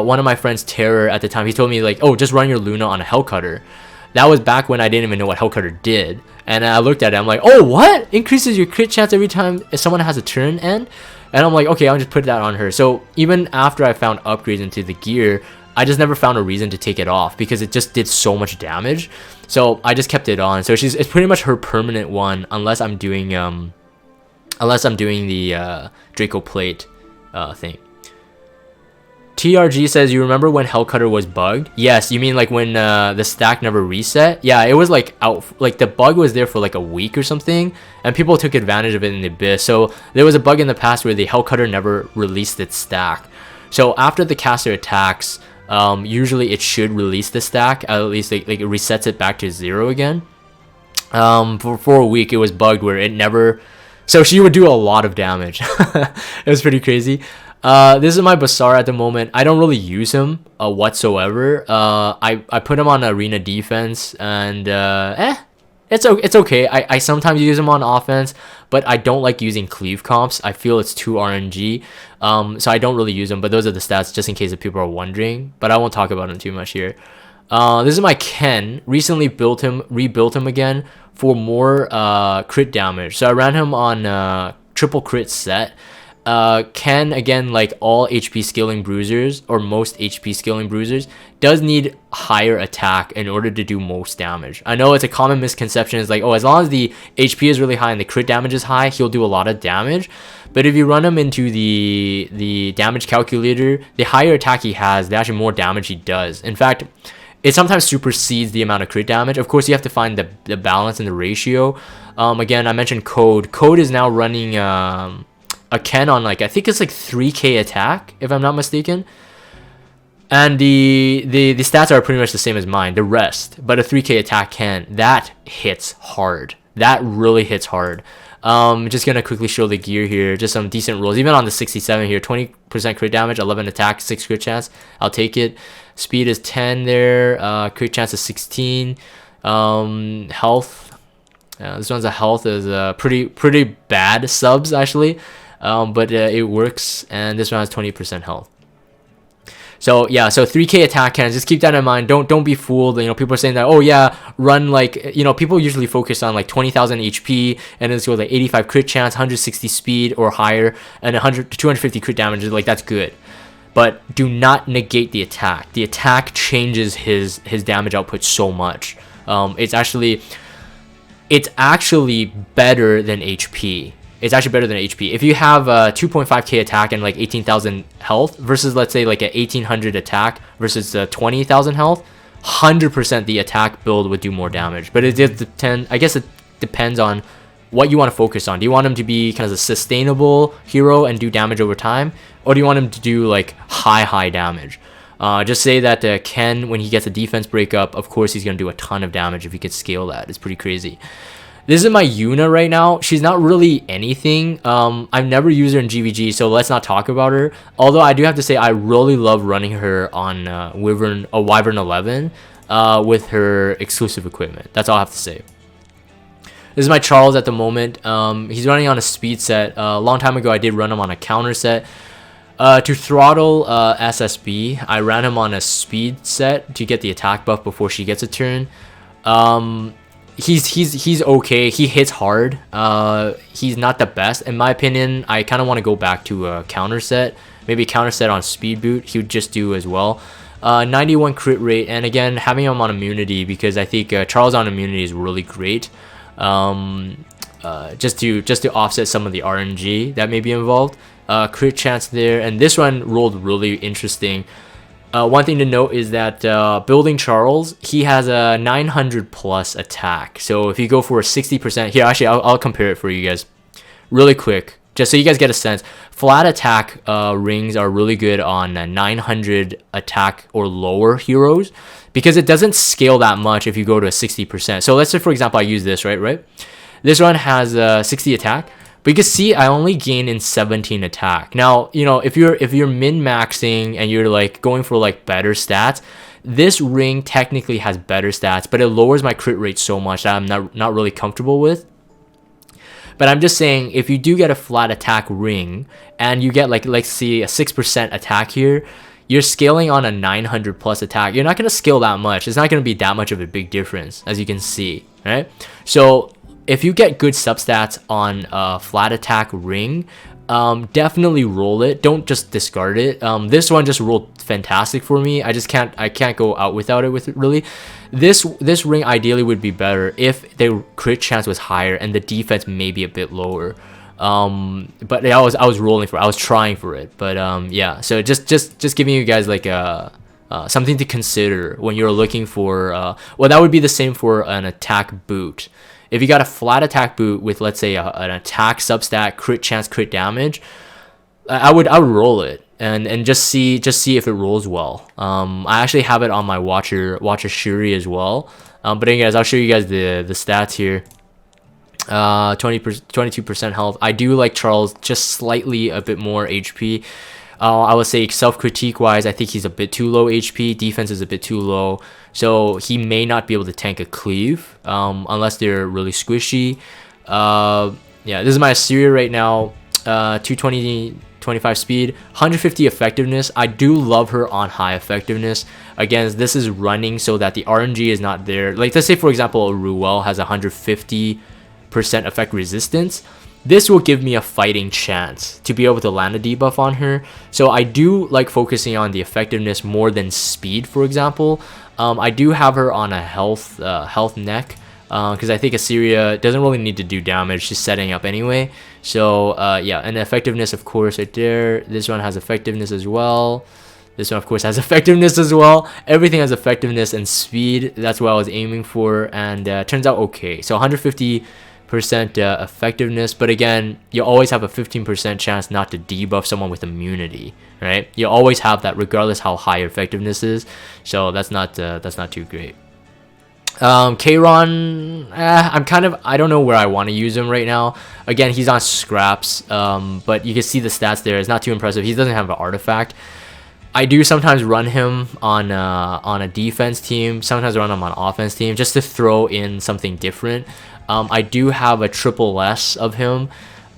one of my friends, Terror, at the time, he told me like, oh, just run your Luna on a Hellcutter. That was back when I didn't even know what Hellcutter did. And I looked at it, I'm like, oh, what? Increases your crit chance every time someone has a turn end? And I'm like, okay, I'll just put that on her. So even after I found upgrades into the gear, I just never found a reason to take it off because it just did so much damage. So I just kept it on. So it's pretty much her permanent one unless I'm doing the Draco plate thing. TRG says, you remember when Hellcutter was bugged? Yes, you mean like when the stack never reset? Yeah, it was like out, like the bug was there for like a week or something, and people took advantage of it in the Abyss. So there was a bug in the past where the Hellcutter never released its stack. So after the caster attacks, usually it should release the stack, at least like it resets it back to 0 again. For a week it was bugged where it never, so she would do a lot of damage. It was pretty crazy. This is my Basar at the moment. I don't really use him whatsoever. I put him on arena defense, and it's okay. I sometimes use him on offense, but I don't like using cleave comps. I feel it's too RNG, so I don't really use him. But those are the stats, just in case if people are wondering. But I won't talk about him too much here. This is my Ken. Recently rebuilt him again for more crit damage. So I ran him on triple crit set. Ken, again, like all HP scaling bruisers, or most HP scaling bruisers, does need higher attack in order to do most damage. I know it's a common misconception, is like, oh, as long as the HP is really high and the crit damage is high, he'll do a lot of damage. But if you run him into the damage calculator, the higher attack he has, the actually more damage he does. In fact, it sometimes supersedes the amount of crit damage. Of course, you have to find the balance and the ratio. Again, I mentioned Code. Code is now running a Ken on, like, I think it's like 3k attack, if I'm not mistaken. And the stats are pretty much the same as mine, the rest. But a 3k attack Ken, that hits hard. That really hits hard. Just gonna quickly show the gear here. Just some decent rolls. Even on the 67 here, 20% crit damage, 11 attack, 6 crit chance. I'll take it. Speed is 10 there. Crit chance is 16. Health. This one's a health is pretty bad subs actually. But it works, and this one has 20% health. So yeah, so 3k attack cannons, just keep that in mind. Don't be fooled. You know, people are saying that, oh yeah, run like, you know, people usually focus on like 20,000 HP and it's with like 85 crit chance, 160 speed or higher, and 100 to 250 crit damage. Like, that's good, but do not negate the attack. The attack changes his damage output so much. It's actually better than HP. It's actually better than HP. If you have 2.5k attack and like 18,000 health versus, let's say, like a 1800 attack versus 20,000 health, 100% the attack build would do more damage. But it does depend. I guess it depends on what you want to focus on. Do you want him to be kind of a sustainable hero and do damage over time, or do you want him to do like high damage? Just say that Ken, when he gets a defense breakup, of course he's gonna do a ton of damage if he could scale that. It's pretty crazy. This is my Yuna right now. She's not really anything. I've never used her in GVG, so let's not talk about her. Although I do have to say I really love running her on Wyvern 11 with her exclusive equipment. That's all I have to say. This is my Charles at the moment. He's running on a speed set. A long time ago, I did run him on a counter set. To throttle SSB, I ran him on a speed set to get the attack buff before she gets a turn. He's okay. He hits hard. He's not the best in my opinion. I kind of want to go back to a counter set, maybe a counter set on speed boot. He would just do as well. 91 crit rate, and again having him on immunity, because I think Charles on immunity is really great. Just to offset some of the RNG that may be involved. Crit chance there, and this one rolled really interesting. One thing to note is that building Charles, he has a 900 plus attack. So if you go for a 60%, here actually I'll compare it for you guys really quick, just so you guys get a sense. Flat attack rings are really good on 900 attack or lower heroes, because it doesn't scale that much if you go to a 60%. So let's say, for example, I use this, right? This one has 60 attack. But you can see I only gain in 17 attack. Now, you know, if you're min-maxing and you're like going for like better stats, this ring technically has better stats, but it lowers my crit rate so much that I'm not really comfortable with. But I'm just saying, if you do get a flat attack ring and you get like see a 6% attack here, you're scaling on a 900 plus attack. You're not going to scale that much. It's not going to be that much of a big difference, as you can see, right? So if you get good substats on a flat attack ring, definitely roll it. Don't just discard it. This one just rolled fantastic for me. I can't go out without it with it, really. This ring ideally would be better if the crit chance was higher and the defense may be a bit lower. But I was rolling for it. I was trying for it. But yeah, so just giving you guys like something to consider when you're looking for well, that would be the same for an attack boot. If you got a flat attack boot with, let's say, an attack substat, crit chance, crit damage, I would roll it and just see if it rolls well. I actually have it on my watcher Schuri as well. But anyways, I'll show you guys the stats here. 22% health. I do like Charles just slightly a bit more HP. I would say self-critique wise, I think he's a bit too low HP. Defense is a bit too low, so he may not be able to tank a cleave unless they're really squishy. Yeah, this is my Iseria right now. 225 speed, 150 effectiveness. I do love her on high effectiveness. Again, this is running so that the RNG is not there. Like, let's say for example, a Ruel has 150% effect resistance. this will give me a fighting chance to be able to land a debuff on her. So I do like focusing on the effectiveness more than speed, for example. I do have her on a health neck, because I think Iseria doesn't really need to do damage. She's setting up anyway. So yeah, and effectiveness, of course, right there. This one has effectiveness as well. This one, of course, has effectiveness as well. Everything has effectiveness and speed. That's what I was aiming for, and turns out okay. So 150% effectiveness, but again, you always have a 15% chance not to debuff someone with immunity, right? You always have that regardless how high your effectiveness is. So that's not too great. Karin, I don't know where I want to use him right now. Again, he's on scraps, but you can see the stats there. It's not too impressive. He doesn't have an artifact. I do sometimes run him on a defense team, sometimes run him on offense team, just to throw in something different. I do have a triple S of him.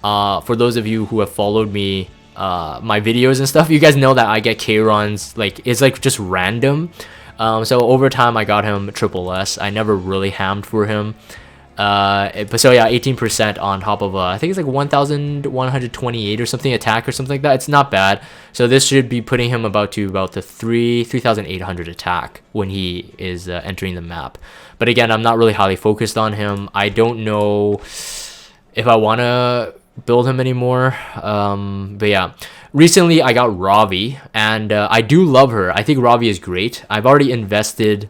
For those of you who have followed me, my videos and stuff, you guys know that I get Karin's, like, it's like just random. So over time I got him triple S. I never really hammed for him. But so yeah, 18% on top of I think it's like 1,128 or something attack or something like that. It's not bad. So this should be putting him about the 3,800 attack when he is entering the map. But again, I'm not really highly focused on him. I don't know if I want to build him anymore. But yeah, recently I got Ravi, and I do love her. I think Ravi is great. I've already invested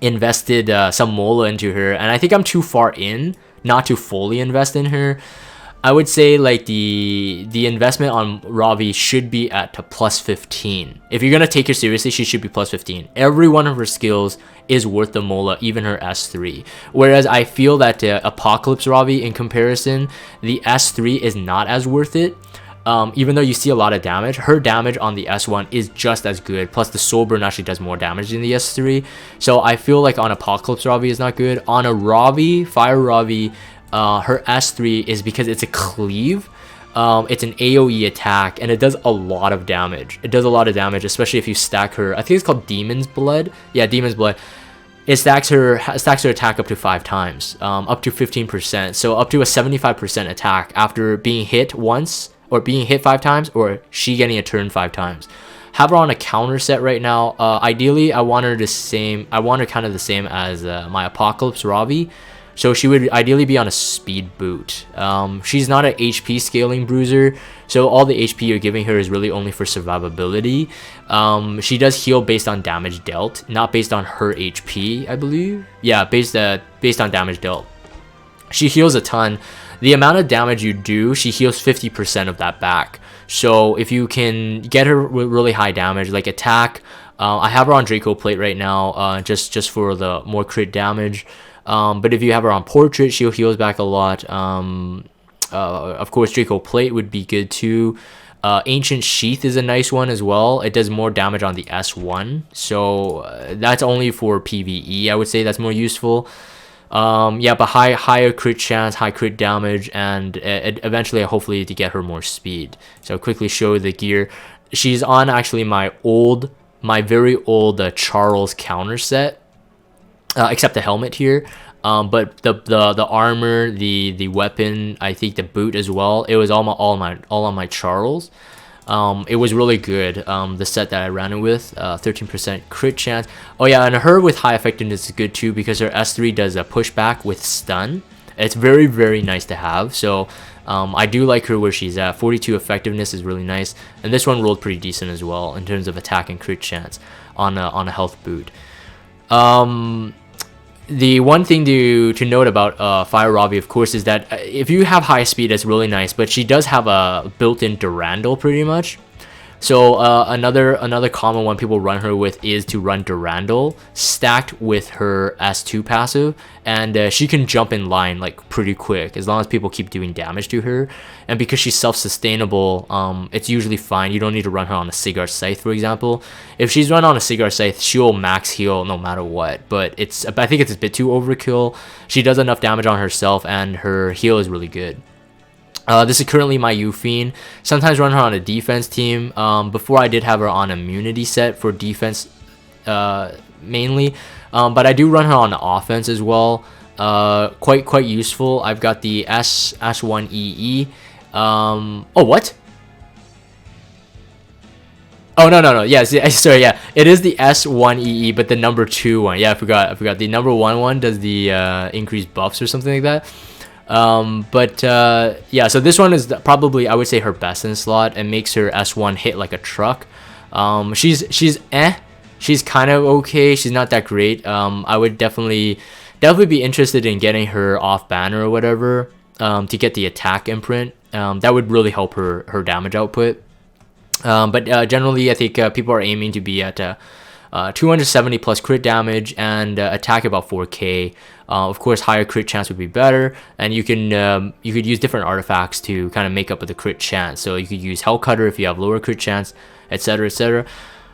some mola into her, and I think I'm too far in not to fully invest in her. I would say like the investment on Ravi should be at to plus 15. If you're gonna take her seriously, she should be plus 15. Every one of her skills is worth the mola, even her S3. Whereas I feel that Apocalypse Ravi, in comparison, the S3 is not as worth it. Even though you see a lot of damage, her damage on the S1 is just as good. Plus the soul burn actually does more damage than the S3. So I feel like on Apocalypse Ravi is not good. On a Ravi, Fire Ravi, her S3 is because it's a cleave. It's an AoE attack, and it does a lot of damage. It does a lot of damage, especially if you stack her. I think it's called Demon's Blood. Yeah, Demon's Blood. It stacks her attack up to 5 times, up to 15%. So up to a 75% attack after being hit once, or being hit 5 times, or she getting a turn 5 times. Have her on a counter set right now. Ideally, I want her kind of the same as my Apocalypse Ravi. So she would ideally be on a speed boot. She's not an HP scaling bruiser, so all the HP you're giving her is really only for survivability. She does heal based on damage dealt, not based on her HP, I believe. Yeah, based on damage dealt. She heals a ton. The amount of damage you do, she heals 50% of that back. So if you can get her with really high damage, like attack, I have her on Draco Plate right now, just for the more crit damage. But if you have her on Portrait, she heals back a lot. Of course, Draco Plate would be good too. Ancient Sheath is a nice one as well. It does more damage on the S1. So that's only for PvE, I would say that's more useful. Yeah, but higher crit chance, high crit damage, and eventually hopefully to get her more speed. So I'll quickly show the gear. She's on actually my very old Charles counter set, except the helmet here. But the armor, the weapon, I think the boot as well, it was all on my Charles. It was really good, the set that I ran it with. 13% crit chance. Oh yeah, and her with high effectiveness is good too, because her S3 does a pushback with stun. It's very, very nice to have. So I do like her where she's at. 42 effectiveness is really nice, and this one rolled pretty decent as well in terms of attack and crit chance on a health boot. The one thing to note about Fire Ravi, of course, is that if you have high speed, it's really nice, but she does have a built-in Durandal pretty much. So another common one people run her with is to run Durandal stacked with her S2 passive, and she can jump in line like pretty quick as long as people keep doing damage to her. And because she's self-sustainable, it's usually fine. You don't need to run her on a Cigar Scythe, for example. If she's run on a Cigar Scythe, she'll max heal no matter what, but I think it's a bit too overkill. She does enough damage on herself, and her heal is really good. This is currently my Yufine. Sometimes run her on a defense team. Before I did have her on immunity set for defense mainly. But I do run her on the offense as well. quite useful. I've got the S1EE. Oh, what? Oh, no. Yeah, sorry, yeah. It is the S1EE, but the number 2 one. Yeah, I forgot. The number 1 one does the increased buffs or something like that. Yeah, so this one is probably, I would say, her best in slot and makes her S1 hit like a truck. She's kind of okay. She's not that great. I would definitely be interested in getting her off banner or whatever, to get the attack imprint. That would really help her damage output. Generally, I think people are aiming to be at 270 plus crit damage and attack about 4k. Of course, higher crit chance would be better, and you could use different artifacts to kind of make up with the crit chance. So you could use Hell Cutter if you have lower crit chance, etc., etc.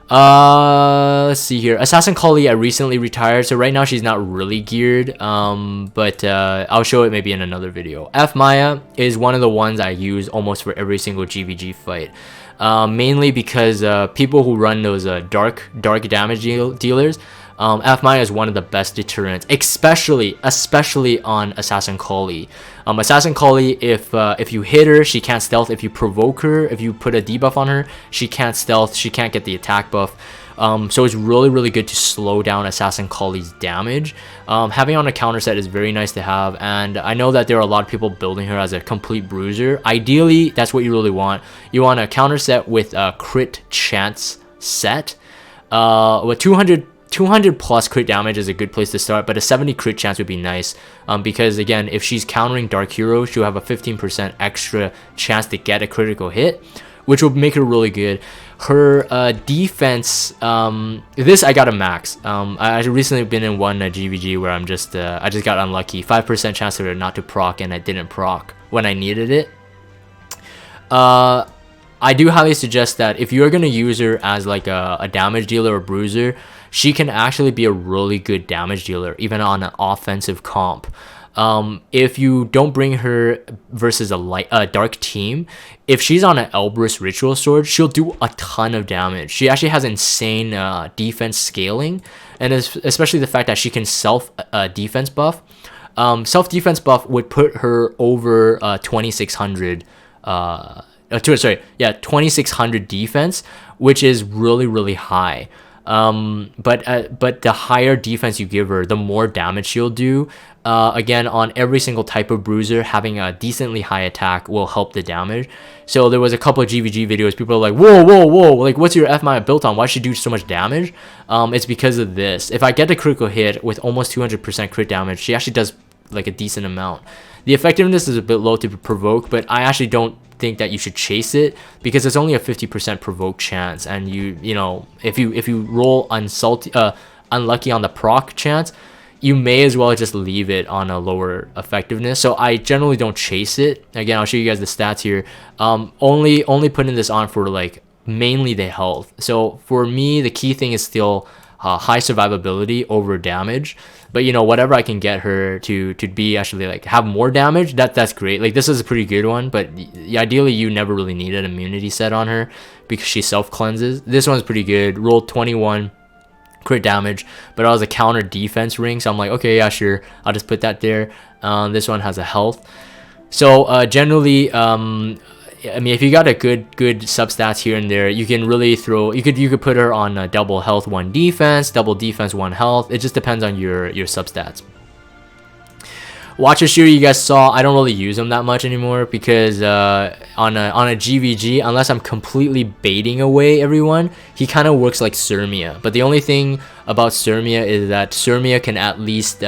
Let's see here. Assassin Kali, I recently retired, so right now she's not really geared. I'll show it maybe in another video. F Maya is one of the ones I use almost for every single GVG fight. Mainly because people who run those dark damage dealers, F Maya is one of the best deterrents, especially on Assassin Kali. Assassin Kali, if you hit her, she can't stealth. If you provoke her, if you put a debuff on her, she can't stealth. She can't get the attack buff. So it's really good to slow down Assassin Kali's damage. Having on a counter set is very nice to have, and I know that there are a lot of people building her as a complete bruiser. Ideally, that's what you really want. You want a counter set with a crit chance set. With 200 plus crit damage is a good place to start, but a 70 crit chance would be nice, because again, if she's countering Dark Hero, she'll have a 15% extra chance to get a critical hit, which will make her really good. Her defense, this I got a max. I recently been in one GVG where I just got unlucky. 5% chance for her not to proc, and I didn't proc when I needed it. I do highly suggest that if you're gonna use her as like a damage dealer or bruiser, she can actually be a really good damage dealer even on an offensive comp. If you don't bring her versus a dark team, if she's on an Elbrus Ritual Sword, she'll do a ton of damage. She actually has insane defense scaling, and especially the fact that she can self defense buff. Self defense buff would put her over 2600. 2600 defense, which is really high. But the higher defense you give her, the more damage she'll do. Again, on every single type of bruiser, having a decently high attack will help the damage. So there was a couple of GVG videos, people are like, whoa, like what's your F Maya built on? Why should she do so much damage? It's because of this. If I get a critical hit with almost 200% crit damage, she actually does like a decent amount. The effectiveness is a bit low to provoke, but I actually don't think that you should chase it because it's only a 50% provoke chance, and you know, if you roll unlucky on the proc chance, you may as well just leave it on a lower effectiveness. So I generally don't chase it. Again, I'll show you guys the stats here. Only putting this on for like mainly the health. So for me, the key thing is still high survivability over damage. But you know, whatever I can get her to be actually like have more damage, that's great. Like this is a pretty good one, but ideally you never really need an immunity set on her because she self cleanses. This one's pretty good. Rolled 21 crit damage, but I was a counter defense ring, so I'm like, okay, yeah, sure, I'll just put that there. This one has a health. So generally, I mean, if you got a good substats here and there, you can really throw. You could put her on double health, 1 defense, double defense, 1 health. It just depends on your substats. Watcher Schuri, you guys saw, I don't really use him that much anymore because on a GVG, unless I'm completely baiting away everyone, he kind of works like Sirmia. But the only thing about Sirmia is that Sirmia can at least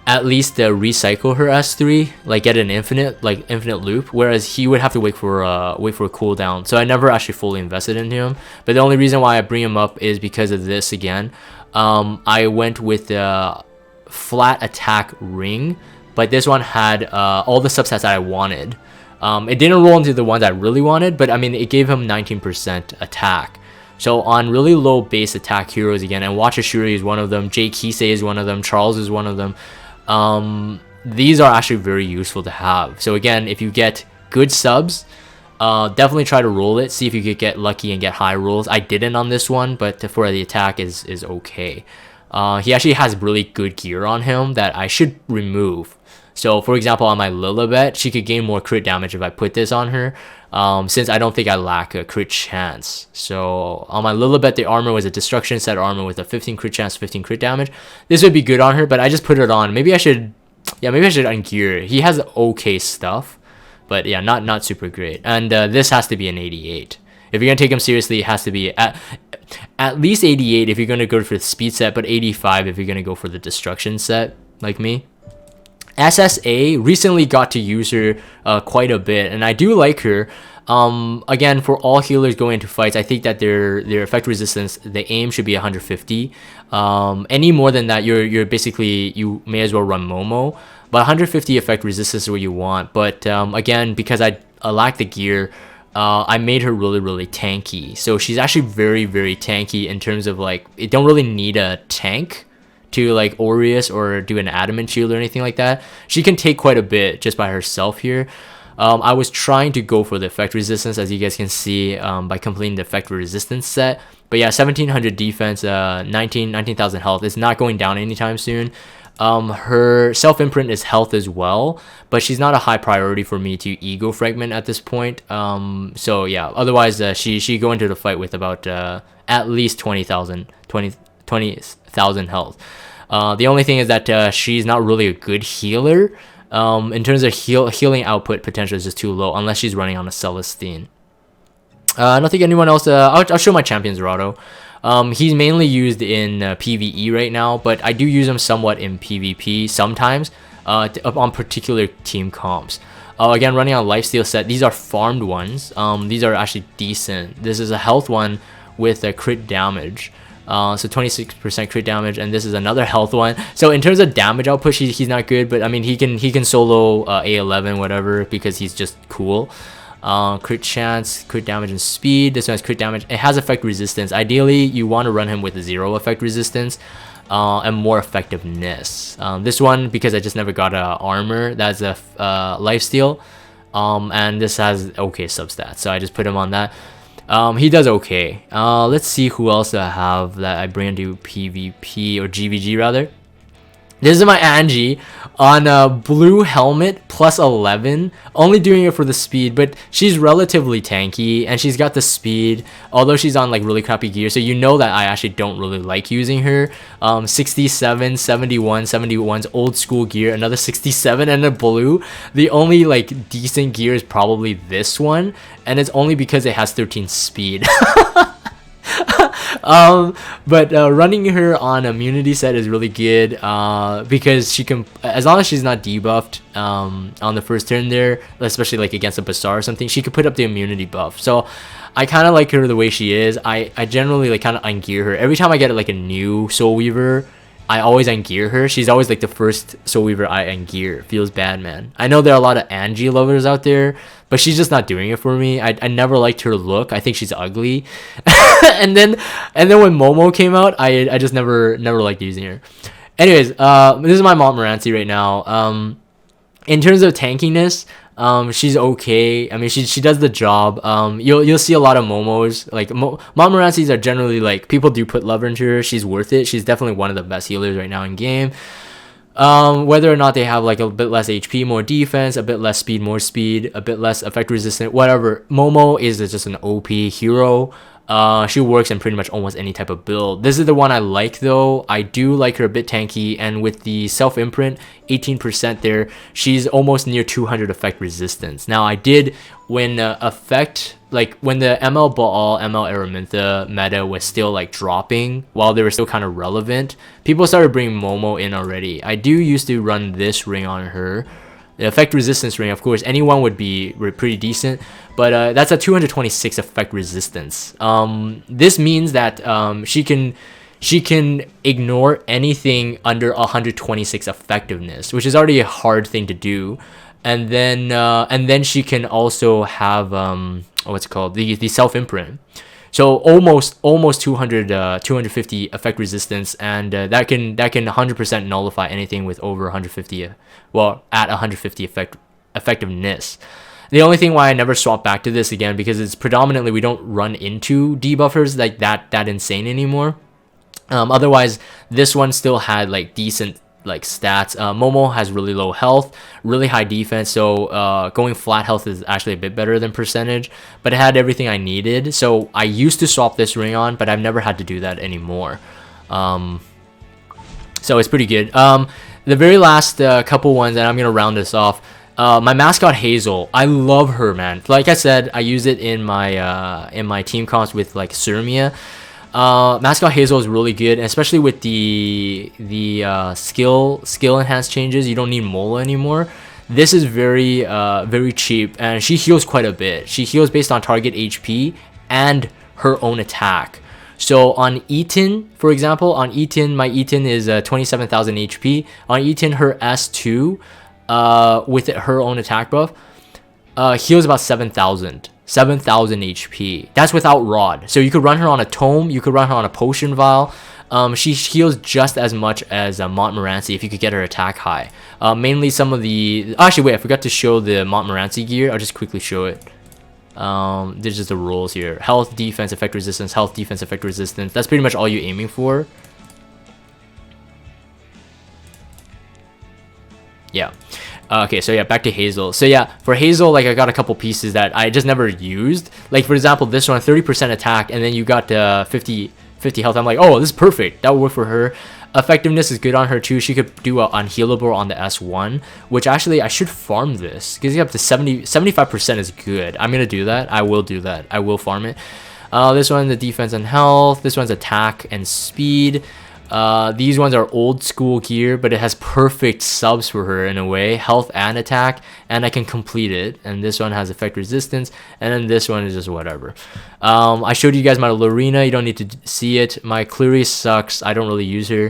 recycle her S3, like get an infinite loop, whereas he would have to wait for a cooldown. So I never actually fully invested in him. But the only reason why I bring him up is because of this again. I went with the flat attack ring, but this one had all the substats that I wanted. It didn't roll into the ones I really wanted, but I mean, it gave him 19% attack. So on really low base attack heroes again, and Watcher Schuri is one of them, Jay Kisei is one of them, Charles is one of them. These are actually very useful to have. So again, if you get good subs, definitely try to roll it. See if you could get lucky and get high rolls. I didn't on this one, but for the attack is okay. He actually has really good gear on him that I should remove. So for example, on my Lilibet, she could gain more crit damage if I put this on her, since I don't think I lack a crit chance. So on my Lilibet, the armor was a destruction set armor with a 15 crit chance, 15 crit damage. This would be good on her, but I just put it on. Maybe I should ungear. He has okay stuff, but yeah, not super great. And this has to be an 88. If you're gonna take him seriously, it has to be at least 88 if you're gonna go for the speed set, but 85 if you're gonna go for the destruction set, like me. SSA recently got to use her quite a bit, and I do like her. Again, for all healers going into fights, I think that their effect resistance, the aim should be 150. Any more than that, you're basically, you may as well run Momo. But 150 effect resistance is what you want. But again, because I lack the gear, I made her really tanky. So she's actually very tanky in terms of like, it don't really need a tank to like Aureus or do an adamant shield or anything like that. She can take quite a bit just by herself here. I was trying to go for the effect resistance, as you guys can see, by completing the effect resistance set. But yeah, 1700 defense, 19,000 health. It's not going down anytime soon. Her self-imprint is health as well, but she's not a high priority for me to ego fragment at this point. So yeah, otherwise she go into the fight with about at least 20,000 health. The only thing is that she's not really a good healer. In terms of healing output potential is just too low unless she's running on a Celestine. I don't think anyone else. I'll show my champion Zerato. He's mainly used in PvE right now, but I do use him somewhat in PvP sometimes on particular team comps. Again, running on lifesteal set. These are farmed ones. These are actually decent. This is a health one with a crit damage. So 26% crit damage, and this is another health one. So in terms of damage output, he's not good, but I mean he can solo A11 whatever because he's just cool. Crit chance, crit damage, and speed. This one has crit damage. It has effect resistance. Ideally, you want to run him with 0 effect resistance and more effectiveness. This one, because I just never got a armor, that's a lifesteal, and this has okay substats, so I just put him on that. He does okay. Let's see who else I have that I bring into PvP or GVG rather. This is my Angie on a blue helmet plus 11, only doing it for the speed, but she's relatively tanky and she's got the speed, although she's on like really crappy gear, so you know that I actually don't really like using her. 67, 71, 71's old school gear, another 67 and a blue. The only like decent gear is probably this one, and it's only because it has 13 speed. But running her on immunity set is really good because she can, as long as she's not debuffed on the first turn there, especially like against a Basar or something, she could put up the immunity buff. So I kind of like her the way she is. I generally like kind of ungear her every time I get like a new Soul Weaver. I always ungear her. She's always like the first Soul Weaver I ungear. Feels bad, man. I know there are a lot of Angie lovers out there, but she's just not doing it for me. I never liked her look. I think she's ugly. and then when Momo came out, I just never liked using her. Anyways, this is my Montmorency right now. In terms of tankiness, she's okay. I mean, she does the job. You'll see a lot of Momos. Like Montmorencys are generally like, people do put love into her. She's worth it. She's definitely one of the best healers right now in game. Whether or not they have like a bit less HP, more defense, a bit less speed, more speed, a bit less effect resistant, whatever. Momo is just an OP hero. She works in pretty much almost any type of build. This is the one I like though. I do like her a bit tanky, and with the self-imprint, 18% there, she's almost near 200 effect resistance. Now I did, when when the ML Baal, ML Araminta meta was still like dropping, while they were still kind of relevant, people started bringing Momo in already. I do used to run this ring on her. The effect resistance ring, of course, anyone would be pretty decent, but that's a 226 effect resistance. This means that she can ignore anything under 126 effectiveness, which is already a hard thing to do. And then she can also have what's it called, the self imprint. So almost 250 effect resistance, and that can 100% nullify anything with over 150, well, at 150 effectiveness. The only thing why I never swap back to this again, because it's predominantly we don't run into debuffers like that insane anymore. Otherwise, this one still had like decent like stats. Momo has really low health, really high defense, so going flat health is actually a bit better than percentage, but it had everything I needed. So I used to swap this ring on, but I've never had to do that anymore. So it's pretty good. The very last couple ones, and I'm gonna round this off. My Mascot Hazel, I love her, man. Like I said, I use it in my team comps with like Serila. Mascot Hazel is really good, especially with the skill enhanced changes. You don't need Mola anymore. This is very very cheap, and she heals quite a bit. She heals based on target HP and her own attack. So on Eaton, for example, on Eaton, my Eaton is 27,000 HP. On Eaton, her S2 with her own attack buff heals about 7,000 HP. That's without Rod. So you could run her on a Tome, you could run her on a Potion Vial. She heals just as much as Montmorency if you could get her attack high. Mainly some of the... Actually, wait, I forgot to show the Montmorency gear. I'll just quickly show it. There's just the rules here. Health, defense, effect resistance, health, defense, effect resistance. That's pretty much all you're aiming for. Yeah. Okay, so yeah, back to Hazel. So yeah, for Hazel, like I got a couple pieces that I just never used. Like for example, this one, 30% attack, and then you got 50 health. I'm like, oh, this is perfect. That would work for her. Effectiveness is good on her too. She could do a unhealable on the S1, which actually I should farm this because you up to 75% is good. I'm gonna do that. I will do that. I will farm it. This one, the defense and health. This one's attack and speed. These ones are old school gear, but it has perfect subs for her in a way, health and attack, and I can complete it. And this one has effect resistance, and then this one is just whatever. I showed you guys my Lorena. You don't need to see it. My Cleary sucks. I don't really use her.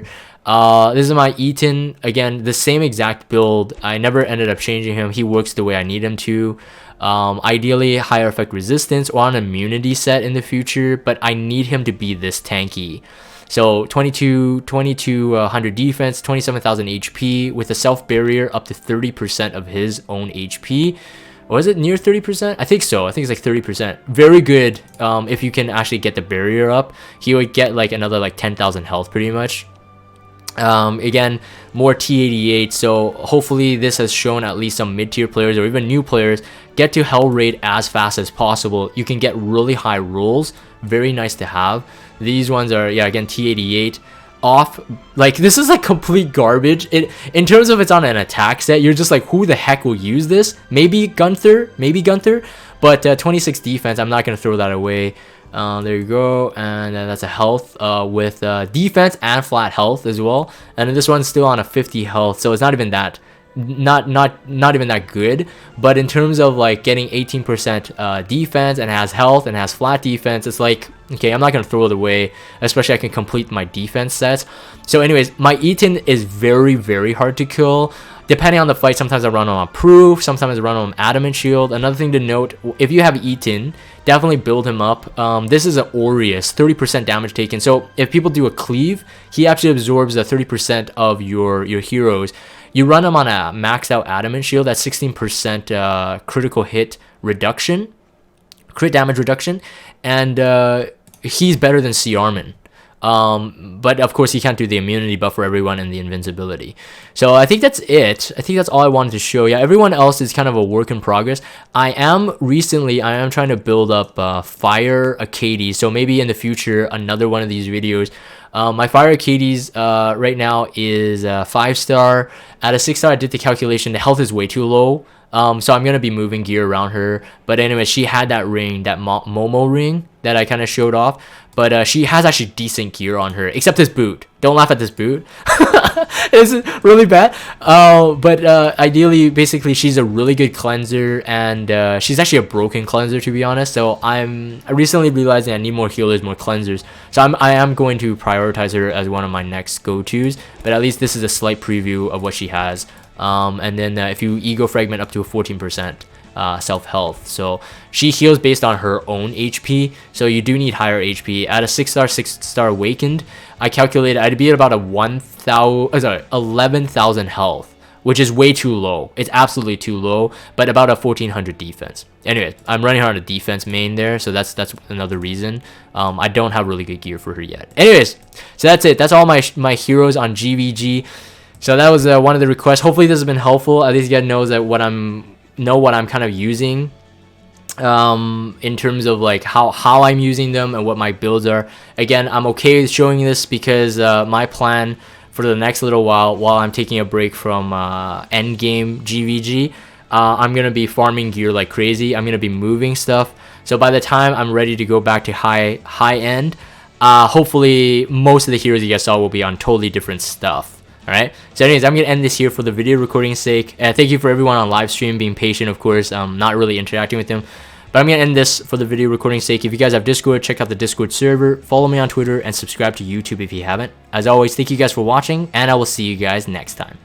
This is my Eaton. Again, the same exact build. I never ended up changing him. He works the way I need him to. Ideally higher effect resistance or an immunity set in the future, but I need him to be this tanky. So 2200 defense, 27,000 HP with a self barrier up to 30% of his own HP. Was it near 30%? I think so. I think it's like 30%. Very good. If you can actually get the barrier up, he would get like another like 10,000 health pretty much. Again, more T88, so hopefully this has shown at least some mid-tier players or even new players get to hell rate as fast as possible. You can get really high rolls, very nice to have. These ones are, yeah, again, T88 off. Like, this is like complete garbage. In terms of it's on an attack set, you're just like, who the heck will use this? Maybe Gunther, but 26 defense, I'm not gonna throw that away. There you go, and that's a health with defense and flat health as well. And then this one's still on a 50 health, so it's not even that not even that good. But in terms of like getting 18% defense and has health and has flat defense, it's like, okay, I'm not gonna throw it away, especially I can complete my defense sets. So anyways, my Eaton is very hard to kill. Depending on the fight, sometimes I run on a proof, sometimes I run on adamant shield. Another thing to note, if you have Eaton, definitely build him up. This is an Aureus, 30% damage taken. So if people do a cleave, he actually absorbs 30% of your heroes. You run him on a maxed out adamant shield, that's 16% critical hit reduction, crit damage reduction, and he's better than C-Armin. But of course he can't do the immunity buff for everyone and the invincibility. So I think that's it. I think that's all I wanted to show. Yeah, everyone else is kind of a work in progress. I am trying to build up Fire Achates, so maybe in the future another one of these videos. My Fire Achates right now is 5-star. At a 6-star, I did the calculation. The health is way too low. So I'm gonna be moving gear around her. But anyway, she had that ring, that Momo ring that I kind of showed off. But she has actually decent gear on her, except this boot. Don't laugh at this boot. It's really bad. But ideally, basically, she's a really good cleanser, and she's actually a broken cleanser, to be honest. So I recently realizing I need more healers, more cleansers. So I am going to prioritize her as one of my next go-tos. But at least this is a slight preview of what she has. And then if you ego fragment up to a 14% self-health, so she heals based on her own HP, so you do need higher HP. At a 6-star awakened, I calculated I'd be at about a 11,000 health which is way too low. It's absolutely too low, but about a 1400 defense. Anyways, I'm running her on a defense main there, so that's another reason. I don't have really good gear for her yet. Anyways, so that's it. That's all my heroes on GVG. So that was one of the requests. Hopefully this has been helpful. At least you guys knows that what I'm kind of using in terms of like how I'm using them and what my builds are. Again, I'm okay with showing this because my plan for the next little while I'm taking a break from end game GVG, I'm gonna be farming gear like crazy. I'm gonna be moving stuff, so by the time I'm ready to go back to high end, hopefully most of the heroes you guys saw will be on totally different stuff. All right, so anyways, I'm gonna end this here for the video recording's sake. Thank you for everyone on live stream being patient, of course. Not really interacting with them, but I'm gonna end this for the video recording sake. If you guys have Discord, check out the Discord server, follow me on Twitter, and subscribe to YouTube if you haven't. As always, thank you guys for watching, and I will see you guys next time.